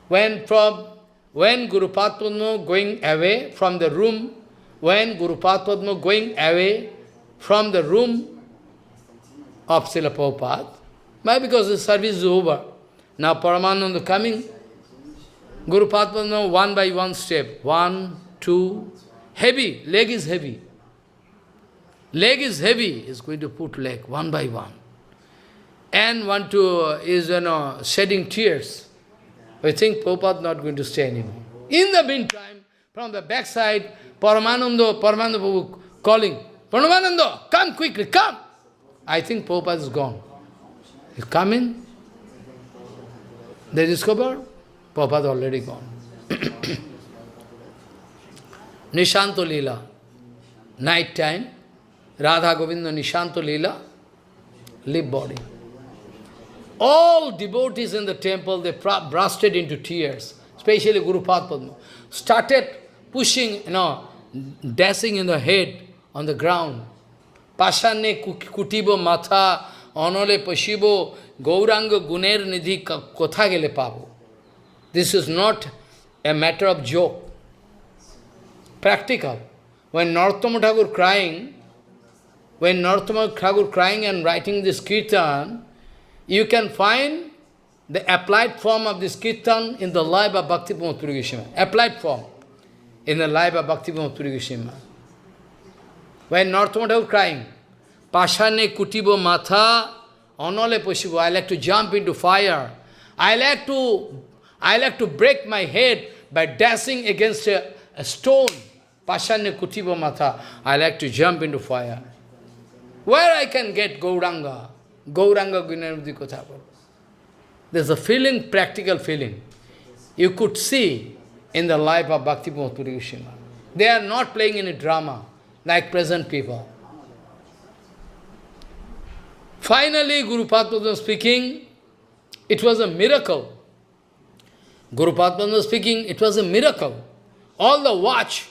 When Guru Padma going away from the room, when Guru Padma going away from the room of Srila Prabhupada, why? Because the service is over. Now Paramananda coming, Guru Padma one by one step, 1, 2, heavy, leg is heavy. Leg is heavy, is going to put leg one by one. And is shedding tears. We think Prabhupada not going to stay anymore. In the meantime, from the backside, Paramananda Prabhu calling, Paramananda, come quickly, come! I think Prabhupada is gone. He come in, they discover, Prabhupada already gone. Nishanto Leela, night time, Radha Govinda Nishanto Leela, lip body. All devotees in the temple, they bursted into tears, especially Guru Padma. Started pushing, dashing in the head on the ground. Pashanne kutibo matha, onole pashibo, gauranga guner nidhi kotha gele pabo. This is not a matter of joke. Practical. When Narottama Thakur crying, and writing this kirtan, you can find the applied form of this kirtan in the life of Bhakti Pramod Puri Goswami. Applied form in the life of Bhakti Pramod Puri Goswami. When Narottama Thakur crying, Pashane kutibo matha, onole poshibo, I like to jump into fire. I like to break my head by dashing against a stone. Pashane kutibo matha, I like to jump into fire. Where I can get Gauranga? Gauranga Gunarvadi Kothapur. There's a feeling, practical feeling. You could see in the life of Bhakti Pramod Puri Goswami. They are not playing any drama like present people. Finally, Guru Padma was speaking, it was a miracle. Guru Padma was speaking, it was a miracle. All the watch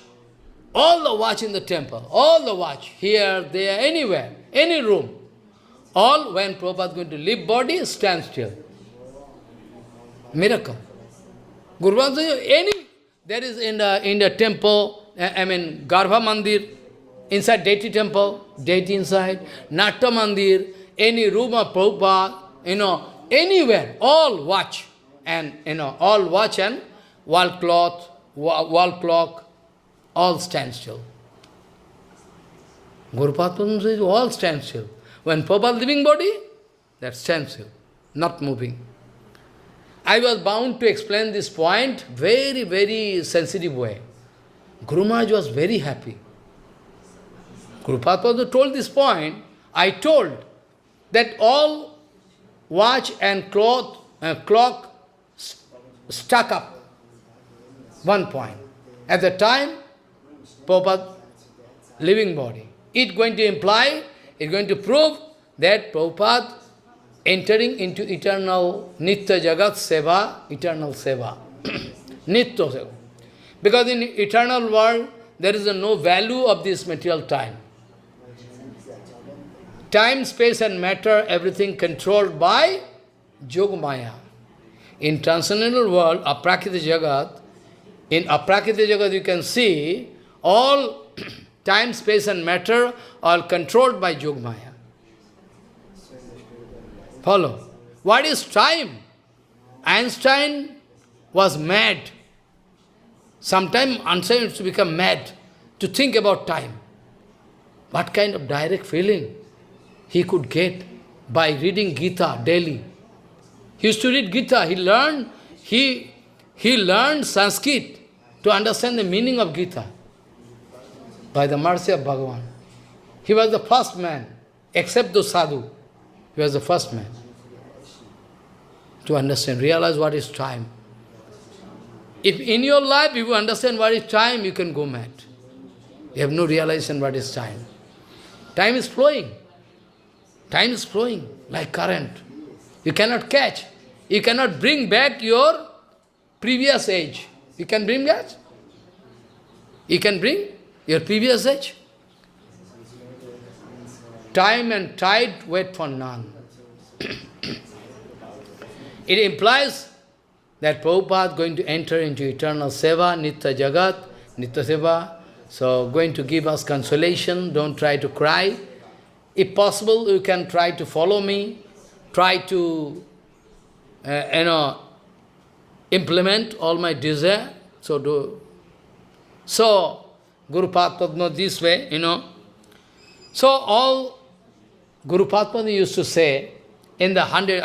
in the temple, all the watch, here, there, anywhere, any room, all when Prabhupada is going to leave body, stand still. Miracle. Guru Padma says, there is in the temple, Garbha Mandir, inside deity temple, deity inside, Natta Mandir, any room of Prabhupada, anywhere, all watch and wall clock, all stand still. Guru Padma says, all stand still. When Prabhupada living body, that stands still, not moving. I was bound to explain this point very, very sensitive way. Guru Maharaj was very happy. Guru Padma told this point, I told that all watch and clock stuck up. One point. At the time, Prabhupada living body. It's going to imply, it's going to prove that Prabhupada entering into eternal Nitya Jagat Seva, eternal Seva. Nitya Seva. Because in eternal world, there is no value of this material time. Time, space and matter, everything controlled by Yogamaya. In transcendental world, Aprakrita Jagat, in Aprakrita Jagat you can see all time, space and matter are controlled by Yogamaya. Follow. What is time? Einstein was mad. Sometimes Einstein used to become mad to think about time. What kind of direct feeling he could get by reading Gita daily. He used to read Gita. He learned Sanskrit to understand the meaning of Gita by the mercy of Bhagavan. He was the first man, except the Sadhu. He was the first man to understand, realize what is time. If in your life you understand what is time, you can go mad. You have no realization what is time. Time is flowing. Time is flowing like current. You cannot catch. You cannot bring back your previous age. You can bring back? You can bring your previous age? Time and tide wait for none. It implies that Prabhupada is going to enter into eternal seva, nitya jagat, nitya seva. So going to give us consolation, don't try to cry. If possible, you can try to follow me, try to, implement all my desire. So Guru Padma this way, So all Guru Padma used to say, in the 100,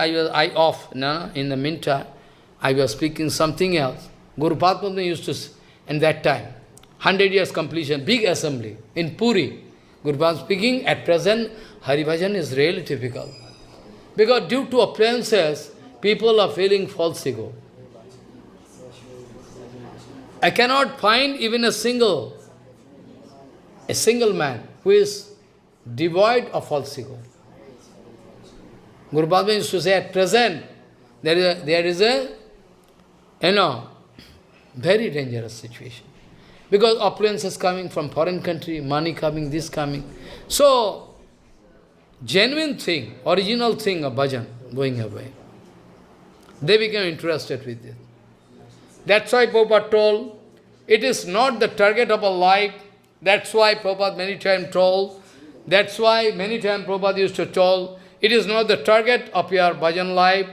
in the meantime, I was speaking something else. Guru Padma used to, in that time, 100 years completion, big assembly in Puri. Guru Padma speaking, at present, Hari Bhajan is really difficult. Because due to appearances, people are feeling false ego. I cannot find even a single man who is devoid of false ego. Guru Padma used to say, at present, there is a very dangerous situation. Because opulence is coming from foreign country, money coming, this coming. So, genuine thing, original thing of bhajan going away. They became interested with it. That's why Prabhupada told, it is not the target of a life. That's why Prabhupada many times told, that's why many times Prabhupada used to tell, it is not the target of your bhajan life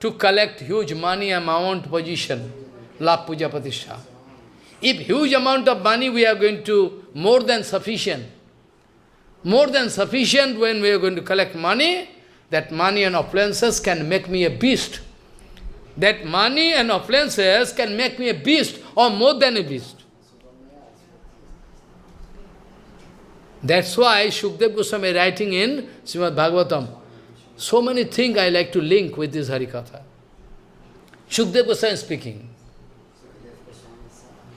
to collect huge money amount position, la puja patisha. If huge amount of money we are going to, more than sufficient when we are going to collect money, that money and opulences can make me a beast. That money and opulences can make me a beast or more than a beast. That's why Shukdev Goswami writing in Srimad Bhagavatam, so many things I like to link with this Harikatha. Shukdev Goswami speaking.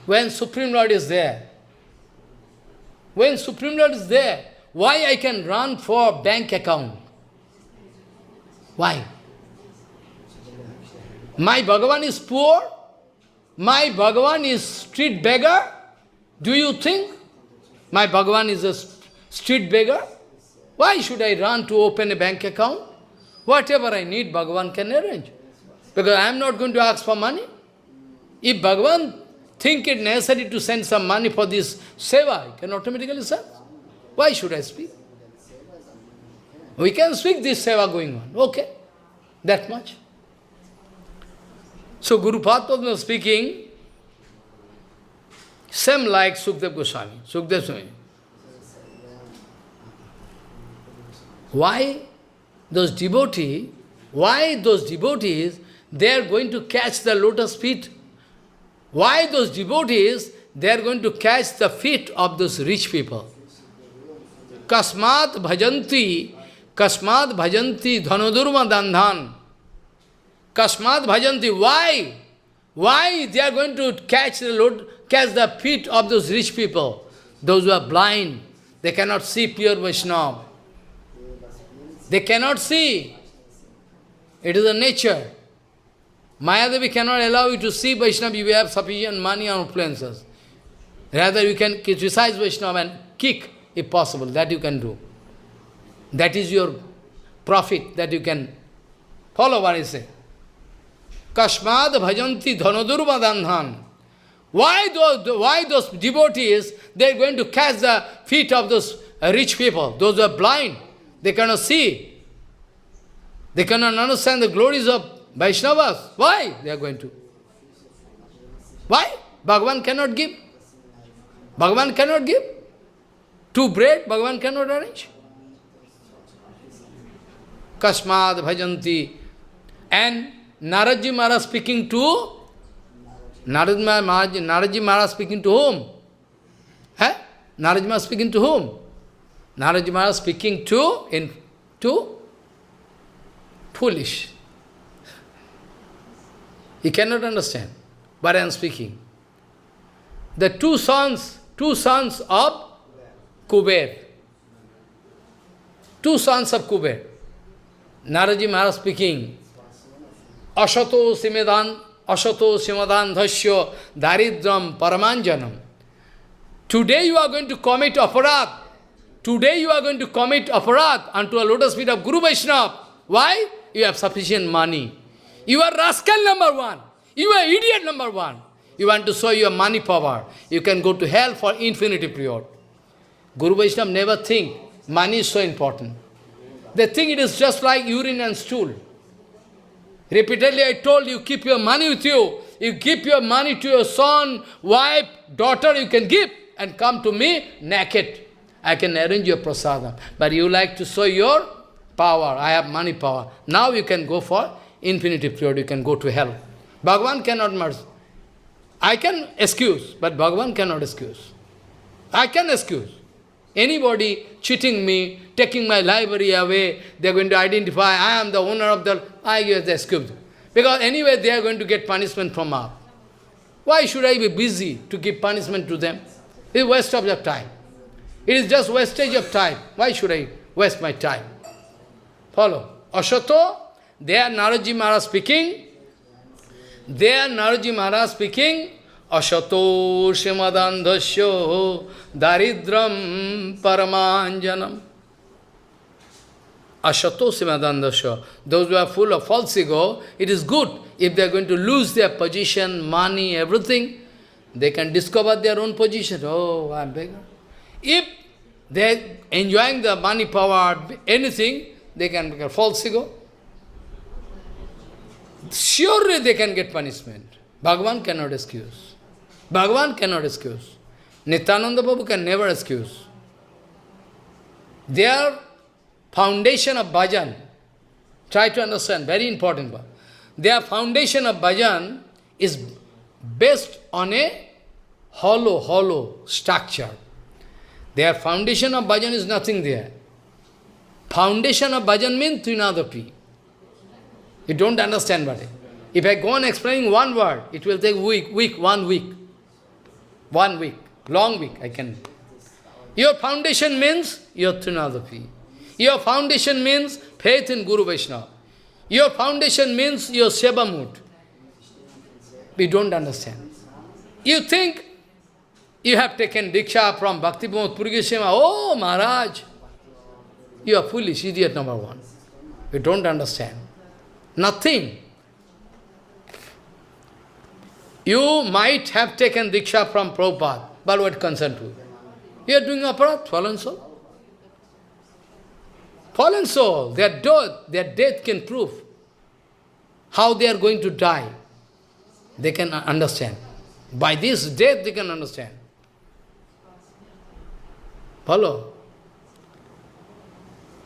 When Supreme Lord is there, why I can run for bank account? Why? My Bhagavan is poor? My Bhagavan is street beggar? Do you think my Bhagavan is a street beggar? Why should I run to open a bank account? Whatever I need, Bhagavan can arrange. Because I am not going to ask for money. If Bhagavan think it necessary to send some money for this seva, he can automatically send. Why should I speak? We can speak this seva going on. Okay, that much. So Guru Padma was speaking, same like Shukdev Goswami. Why those devotees, they are going to catch the lotus feet? Why those devotees, they are going to catch the feet of those rich people? Kasmat bhajanti dhanodurma dandhan. Kasmat bhajanti, why? Why they are going to catch the feet of those rich people? Those who are blind, they cannot see pure Vaishnava. They cannot see. It is a nature. Mayadevi cannot allow you to see Vaishnava if you have sufficient money and opulences. Rather, you can criticize Vaishnava and kick, if possible. That you can do. That is your profit, that you can follow what I say. Kashmad bhajanti dhanodurva dandhan. Why those devotees, they are going to catch the feet of those rich people, those who are blind. They cannot see. They cannot understand the glories of Vaishnavas. Why they are going to? Why? Bhagavan cannot give. Bhagavan cannot give. 2 bread, Bhagavan cannot arrange. Kasmad bhajanti. And Naradji Maharaj speaking to Naradji Maharaj speaking to whom? Naradji Maharaj speaking to whom? Naradji Maharaj speaking to foolish. He cannot understand what I am speaking. The two sons of Kuber. 2 sons of Kuber. Naradji Maharaj speaking, Ashato simadan dhasya daridram paramanjanam. Today you are going to commit aparadh. Today you are going to commit aparadh unto a lotus feet of Guru Vaishnava. Why? You have sufficient money. You are rascal number one. You are idiot number one. You want to show your money power. You can go to hell for infinity period. Guru Vaishnava never think money is so important. They think it is just like urine and stool. Repeatedly I told you, keep your money with you. You give your money to your son, wife, daughter, you can give and come to me naked. I can arrange your prasadam. But you like to show your power. I have money power. Now you can go for infinity period. You can go to hell. Bhagavan cannot merge. I can excuse, but Bhagavan cannot excuse. I can excuse. Anybody cheating me, taking my library away, they are going to identify, I am the owner of the... I give the excuse. Because anyway, they are going to get punishment from us. Why should I be busy to give punishment to them? It is waste of your time. It is just wastage of time. Why should I waste my time? Follow. Ashato, there Naraji Maharaj speaking. There Naraji Maharaj speaking. Ashato Shimadandhasyo Daridram Paramanjanam. Ashato Shimadandhasya. Those who are full of false ego, it is good. If they are going to lose their position, money, everything, they can discover their own position. Oh, I am beggar. If they are enjoying the money, power, anything, they can become false ego. Surely they can get punishment. Bhagavan cannot excuse. Bhagavan cannot excuse. Nityananda Prabhu can never excuse. Their foundation of bhajan, try to understand, very important one. Their foundation of bhajan is based on a hollow structure. Their foundation of bhajan is nothing there. Foundation of bhajan means Trinad Api. You don't understand what it is. If I go on explaining one word, it will take 1 week. 1 week, long week, I can. Your foundation means your Trinad Api. Your foundation means faith in Guru Vaishnava. Your foundation means your Seva mood. We don't understand. You think you have taken Diksha from Pramod, Puri, oh Maharaj, you are foolish, idiot number one. You don't understand. Nothing. You might have taken Diksha from Prabhupada, but what concern to you? You are doing aparat, fallen soul. Fallen soul, their death can prove how they are going to die. They can understand. By this death they can understand. Follow?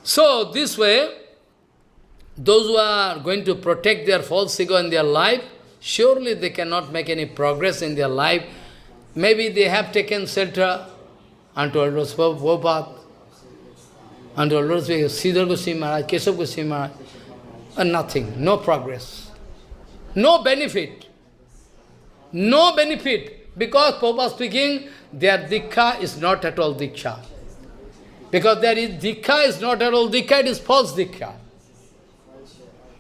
So, this way, those who are going to protect their false ego in their life, surely they cannot make any progress in their life. Maybe they have taken shelter unto Lord Prabhupada, unto Lord Sridhar Goswami Maharaj, Keshav Goswami Maharaj, and nothing, no progress, no benefit. No benefit, because Prabhupada speaking, their Diksha is not at all Diksha. Because there is Diksha is not at all Diksha, it is false Diksha.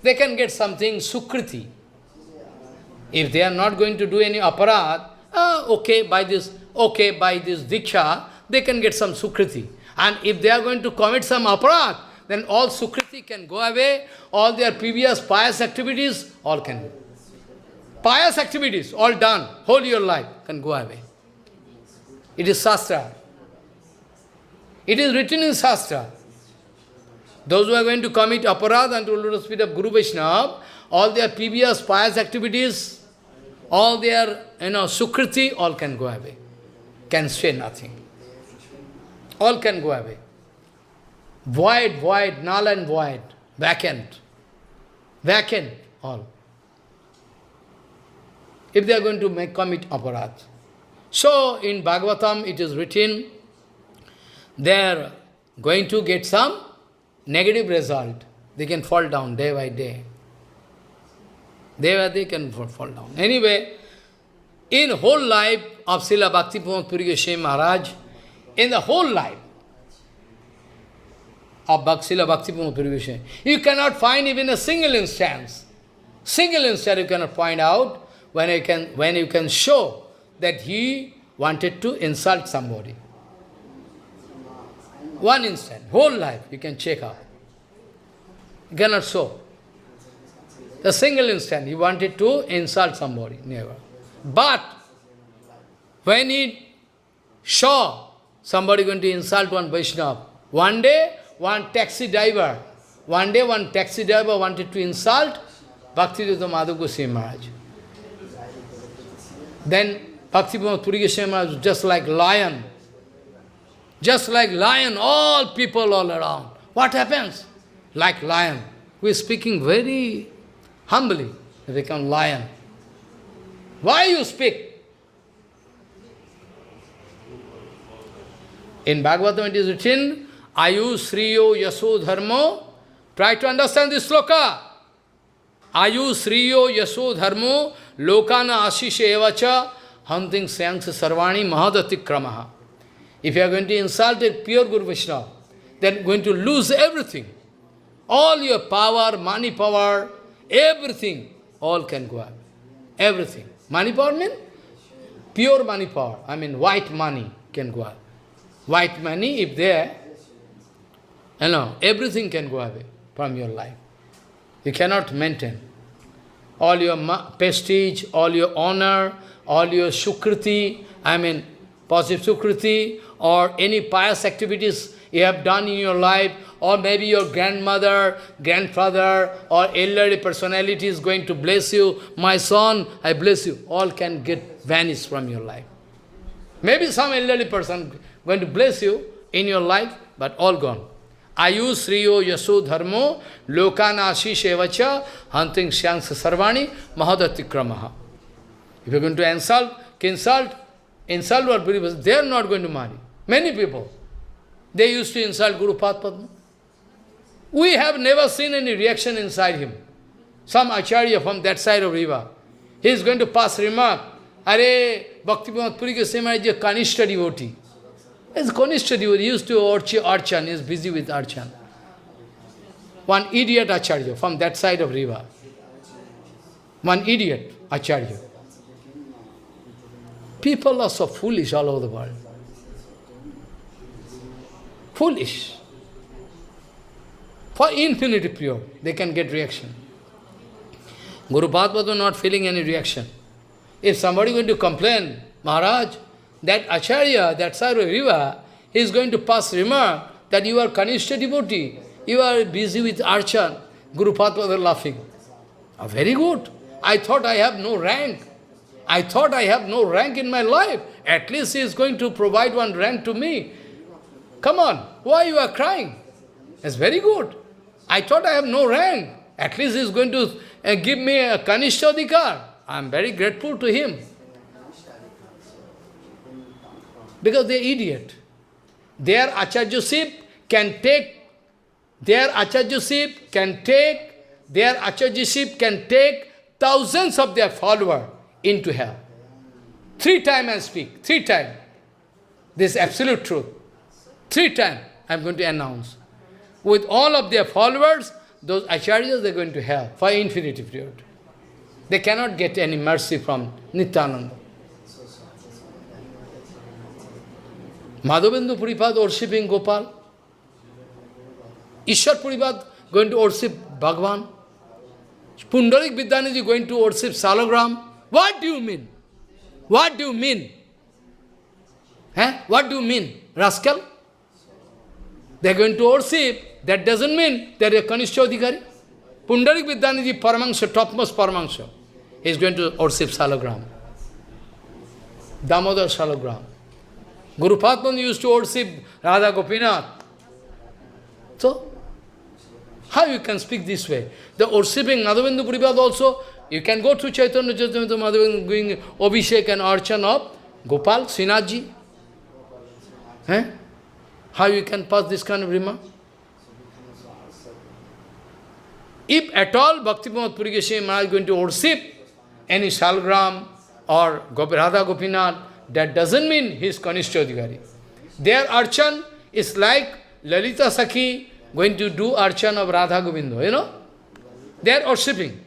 They can get something Sukriti. If they are not going to do any aparad, by this Diksha, they can get some Sukriti. And if they are going to commit some aparad, then all Sukriti can go away, all their previous pious activities, all can go. Pious activities, all done, whole your life, can go away. It is Shastra. It is written in Shastra. Those who are going to commit aparad unto lotus feet of Guru Vaishnava, all their previous pious activities, all their, Sukriti, all can go away. Can say nothing. All can go away. Void, null and void, vacant, all. If they are going to commit aparad. So, in Bhagavatam it is written, they are going to get some negative result. They can fall down day by day. Day by day can fall down. Anyway, in whole life of Srila Bhakti Puri Maharaj, in the whole life of Srila Bhakti Puri, you cannot find even a single instance. Single instance you cannot point out when you can show that he wanted to insult somebody. One instant, whole life, you can check out. You cannot show. The single instant, he wanted to insult somebody, never. But when he saw somebody going to insult one Vaishnava, one one taxi driver wanted to insult Bhaktisiddhanta Madhav Goswami Maharaj. Then Bhakti Puri Goswami Maharaj was just like lion. Just like lion, all people all around. What happens? Like lion. We are speaking very humbly. They become lion. Why you speak? In Bhagavatam it is written, Ayu Sriyo Yaso Dharmo. Try to understand this sloka. Ayu Sriyo Yaso Dharmo Lokana Ashisha Evacha Hunting Syansa Sarvani Mahadati Kramaha. If you are going to insult a pure Guru Vaishnava, then going to lose everything. All your power, money power, everything, all can go up. Everything. Money power means pure money power. I mean white money can go up. White money, if there, everything can go away from your life. You cannot maintain. All your prestige, all your honor, all your sukriti, positive sukriti, or any pious activities you have done in your life, or maybe your grandmother, grandfather, or elderly personality is going to bless you. My son, I bless you. All can get vanished from your life. Maybe some elderly person going to bless you in your life, but all gone. Ayu Sriyo Yaso Dharmo Lokana Ashisha Evacha Hunting Syansa Sarvani Mahadati Kramaha. If you are going to insult what believers, they are not going to marry. Many people, they used to insult Guru Padma. We have never seen any reaction inside him. Some Acharya from that side of river, he is going to pass remark, Are, Bhakti Puri Goswami is a Kanishta devotee. He is a Kanishta devotee, he used to Archan, he is busy with Archan. One idiot Acharya from that side of river. One idiot Acharya. People are so foolish all over the world. Foolish. For infinity pure, they can get reaction. Guru Padma was not feeling any reaction. If somebody is going to complain, Maharaj, that Acharya, that side of river, he is going to pass remark that you are Kanishta devotee, you are busy with Archan. Guru Padma was laughing. Oh, very good. I thought I have no rank. I thought I have no rank in my life. At least he is going to provide one rank to me. Come on, why you are crying? It's very good. I thought I have no rank. At least he is going to give me a Kanishta Adhikar. I am very grateful to him. Because they are idiot. Their Acharyaship can take thousands of their followers into hell. 3 times I speak, 3 times. This is absolute truth. 3 times I am going to announce. With all of their followers, those acharyas, they are going to hell for infinity period. They cannot get any mercy from Nityananda. Madhavendu Puripad worshipping Gopal. Ishwar Puripad going to worship Bhagavan. Pundarik Vidyanidhi going to worship Salagram. What do you mean? What do you mean? What do you mean, rascal? They are going to worship. That doesn't mean they are a Kanishta Adhikari. Pundarik Vidyanidhi Paramangsha, topmost Paramangsha, he is going to worship Salagram. Damodar Salagram. Guru Padma used to worship Radha Gopinath. So, how you can speak this way? The worshipping Madhavendu Puripad also, you can go to Chaitanya Charitamrita Madhavendu doing Abhishek and Archan of Gopal, Srinathji. How you can pass this kind of remark? If at all Bhakti Puri Goswami Maharaj is going to worship any Salagram or Radha Gopinath, that doesn't mean he is Kanishta Adhikari. Their Archan is like Lalita Sakhi going to do Archan of Radha Govinda, you know. They are worshipping.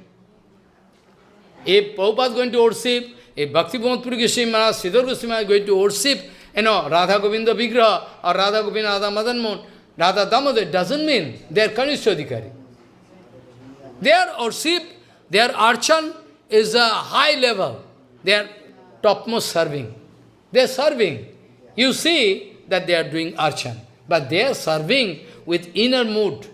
If Prabhupada is going to worship, if Bhakti Puri Goswami Maharaj, Siddhar Goswami Maharaj is going to worship, Radha Govinda Vigraha or Radha Govinda Radha Madan Mohan, Radha Damodar, doesn't mean they are Kanishta Adhikari. They are worship Their archan is a high level. They are topmost serving. They are serving. You see that they are doing archan. But they are serving with inner mood.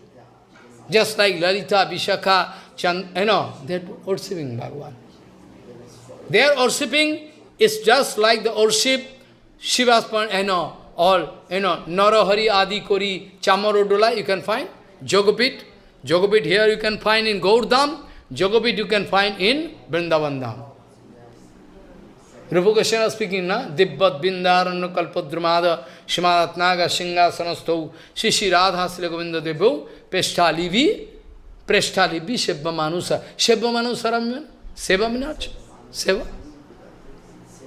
Just like Lalita, Vishakha, Chand, they are worshipping Bhagavan. Their worshipping is just like the worship Shiva's, all, Narahari, Adi Kori, Chamarodola, you can find. Jogopit. Jogopit here you can find in Gaurdham. Jogopit you can find in Vrindavan Dham. Rupa Goswami speaking, na? Dibbat Bindarana Kalpadramada Shimadatnaga Shingasanasto Shishi Radha Sri Govinda Devu Peshtalivi Shebba Manusa. Shebba Manusa Ramyan? Seva Minach? Seva.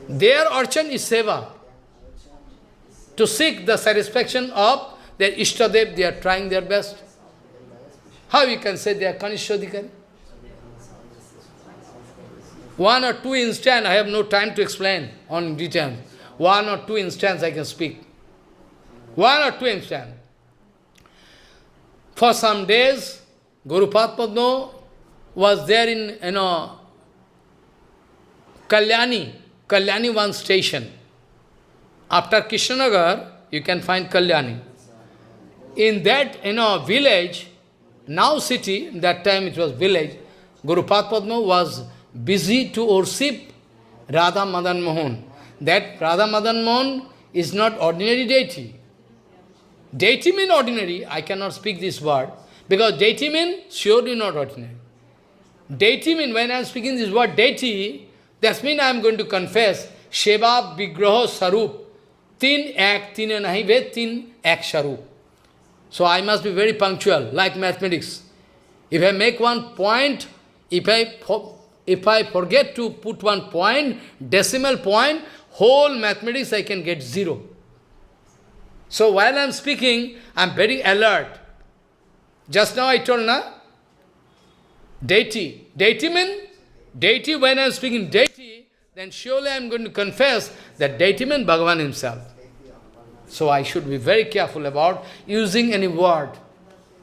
Their archan is seva. To seek the satisfaction of their Ishtadev, they are trying their best. How you can say they are Kanishwadikari? One or two instances, I have no time to explain on detail. One or two instances I can speak. One or two instances. For some days, Guru Padma was there in, Kalyani one station. After Krishnanagar, you can find Kalyani. In that, village, now city, that time it was village, Guru Padma was busy to worship Radha Madan Mohan. That Radha Madan Mohan is not ordinary deity. Deity means ordinary, I cannot speak this word, because deity means surely not ordinary. Deity means, when I am speaking this word deity, that means I am going to confess, Sheva, Vigraha, Sarup, Tin Ek, Tin Nahi Ved, Tin Ek Sarup. So I must be very punctual, like mathematics. If I make one point, if I forget to put one point, decimal point, whole mathematics I can get 0. So while I am speaking, I am very alert. Just now I told, deity. Deity means, deity, when I am speaking deity, then surely I am going to confess that deity means Bhagavan himself. So I should be very careful about using any word,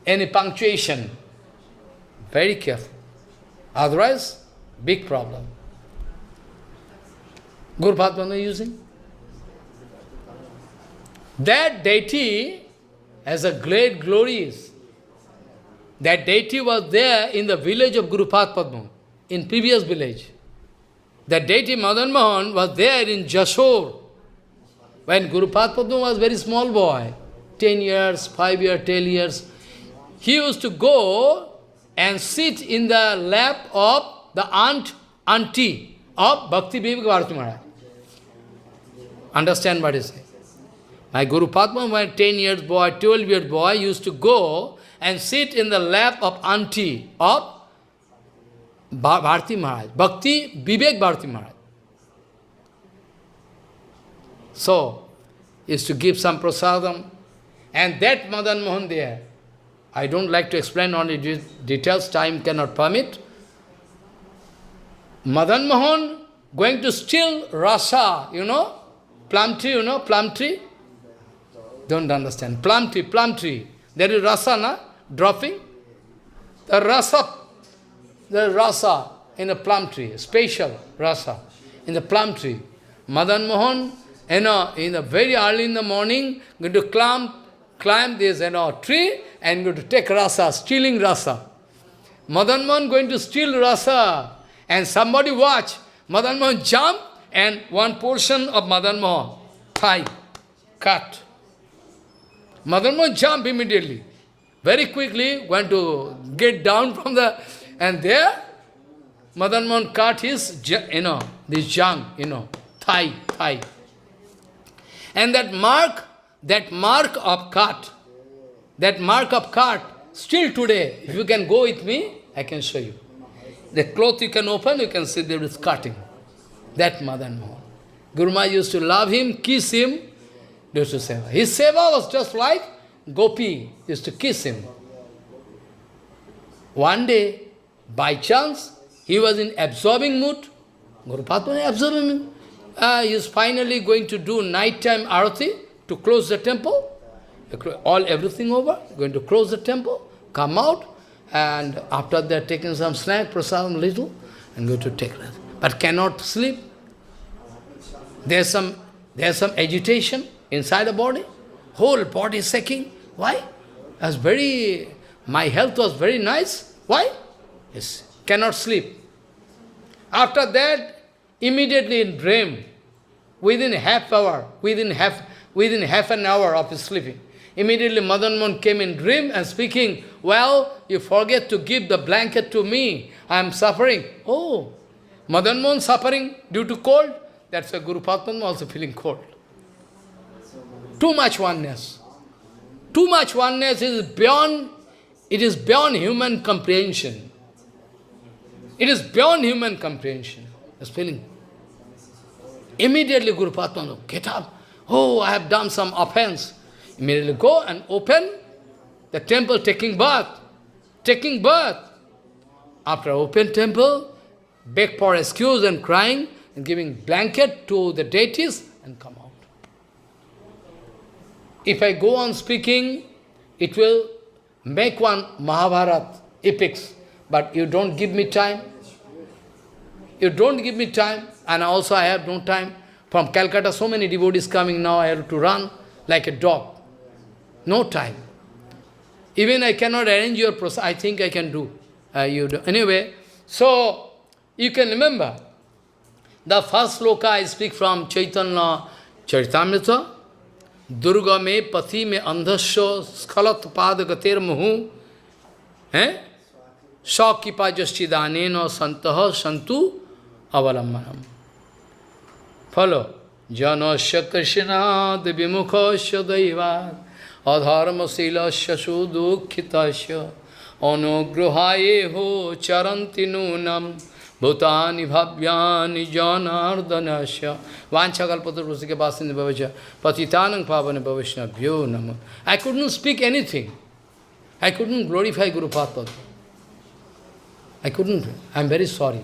any punctuation. Very careful. Otherwise, big problem. Guru Padma using. That deity has a great glories. That deity was there in the village of Guru Padma, in previous village. That deity Madan Mohan was there in Jashore, when Guru Padma was very small boy, 10 years, 5 years, 10 years. He used to go and sit in the lap of the auntie of Bhakti Bharati Maharaj. Understand what I say? My Guru Padma, when 10 years boy, 12 years boy, used to go and sit in the lap of auntie of Bharati Maharaj, Bhakti Bharati Maharaj. So, is to give some prasadam, and that Madan Mohan there. I don't like to explain only details, time cannot permit. Madan Mohan going to steal rasa, plum tree, plum tree? Don't understand. Plum tree. There is rasa, dropping. The rasa in a plum tree, special rasa in the plum tree. Madan Mohan, in the very early in the morning, going to climb this tree and going to take rasa, stealing rasa. Madan Mohan going to steal rasa, and somebody watch. Madan Mohan jump, and one portion of Madan Mohan, thigh, cut. Madan Mohan jump immediately. Very quickly, going to get down from the, and there, Madan Mohan cut his, this junk, thigh. And that mark of cut, still today, if you can go with me, I can show you. The cloth you can open, you can see there is cutting. That Madan Mohan. Guru Maharaj used to love him, kiss him, used to seva. His seva was just like Gopi, used to kiss him. One day, by chance, he was in absorbing mood. Guru Padma was absorbing mood. He is finally going to do nighttime arati to close the temple. Everything over, going to close the temple, come out, and after that taking some snack, prasadam little, and go to take rest. But cannot sleep. There's some agitation inside the body. Whole body is shaking. Why? My health was very nice. Why? Yes, cannot sleep. After that, immediately in dream, within half an hour of his sleeping, immediately Madan Mohan came in dream and speaking, well, you forget to give the blanket to me. I am suffering. Oh, Madan Mohan suffering due to cold. That's why Guru Padma also feeling cold. Too much oneness. Too much oneness is beyond human comprehension. It is beyond human comprehension. This feeling. Immediately Guru Padma, get up. Oh, I have done some offense. Immediately go and open the temple, taking bath. Taking bath. After open temple, beg for excuse and crying and giving blanket to the deities and come out. If I go on speaking, it will make one Mahabharata epics. But you don't give me time. You don't give me time. And also I have no time. From Calcutta, so many devotees coming now, I have to run like a dog. No time. Even I cannot arrange your process. I think I can do. You do. Anyway, so you can remember, the first sloka I speak from Chaitanya Charitamrita, Durga me pati me andhasya skhalat padagater muhu, sakipa jaschidanena santaha santu avalammanam. Follow. Janasya krishnad vimukhasya daivat adharma silasya sudukhitasya anugrahayeho charanti nunam bhutani bhavyani janardanasya vanchakalpatarusike basini bhavacha patitanang pavane bhavashnabhyo nama. I couldn't speak anything. I couldn't glorify Guru Padma. I couldn't. I am very sorry.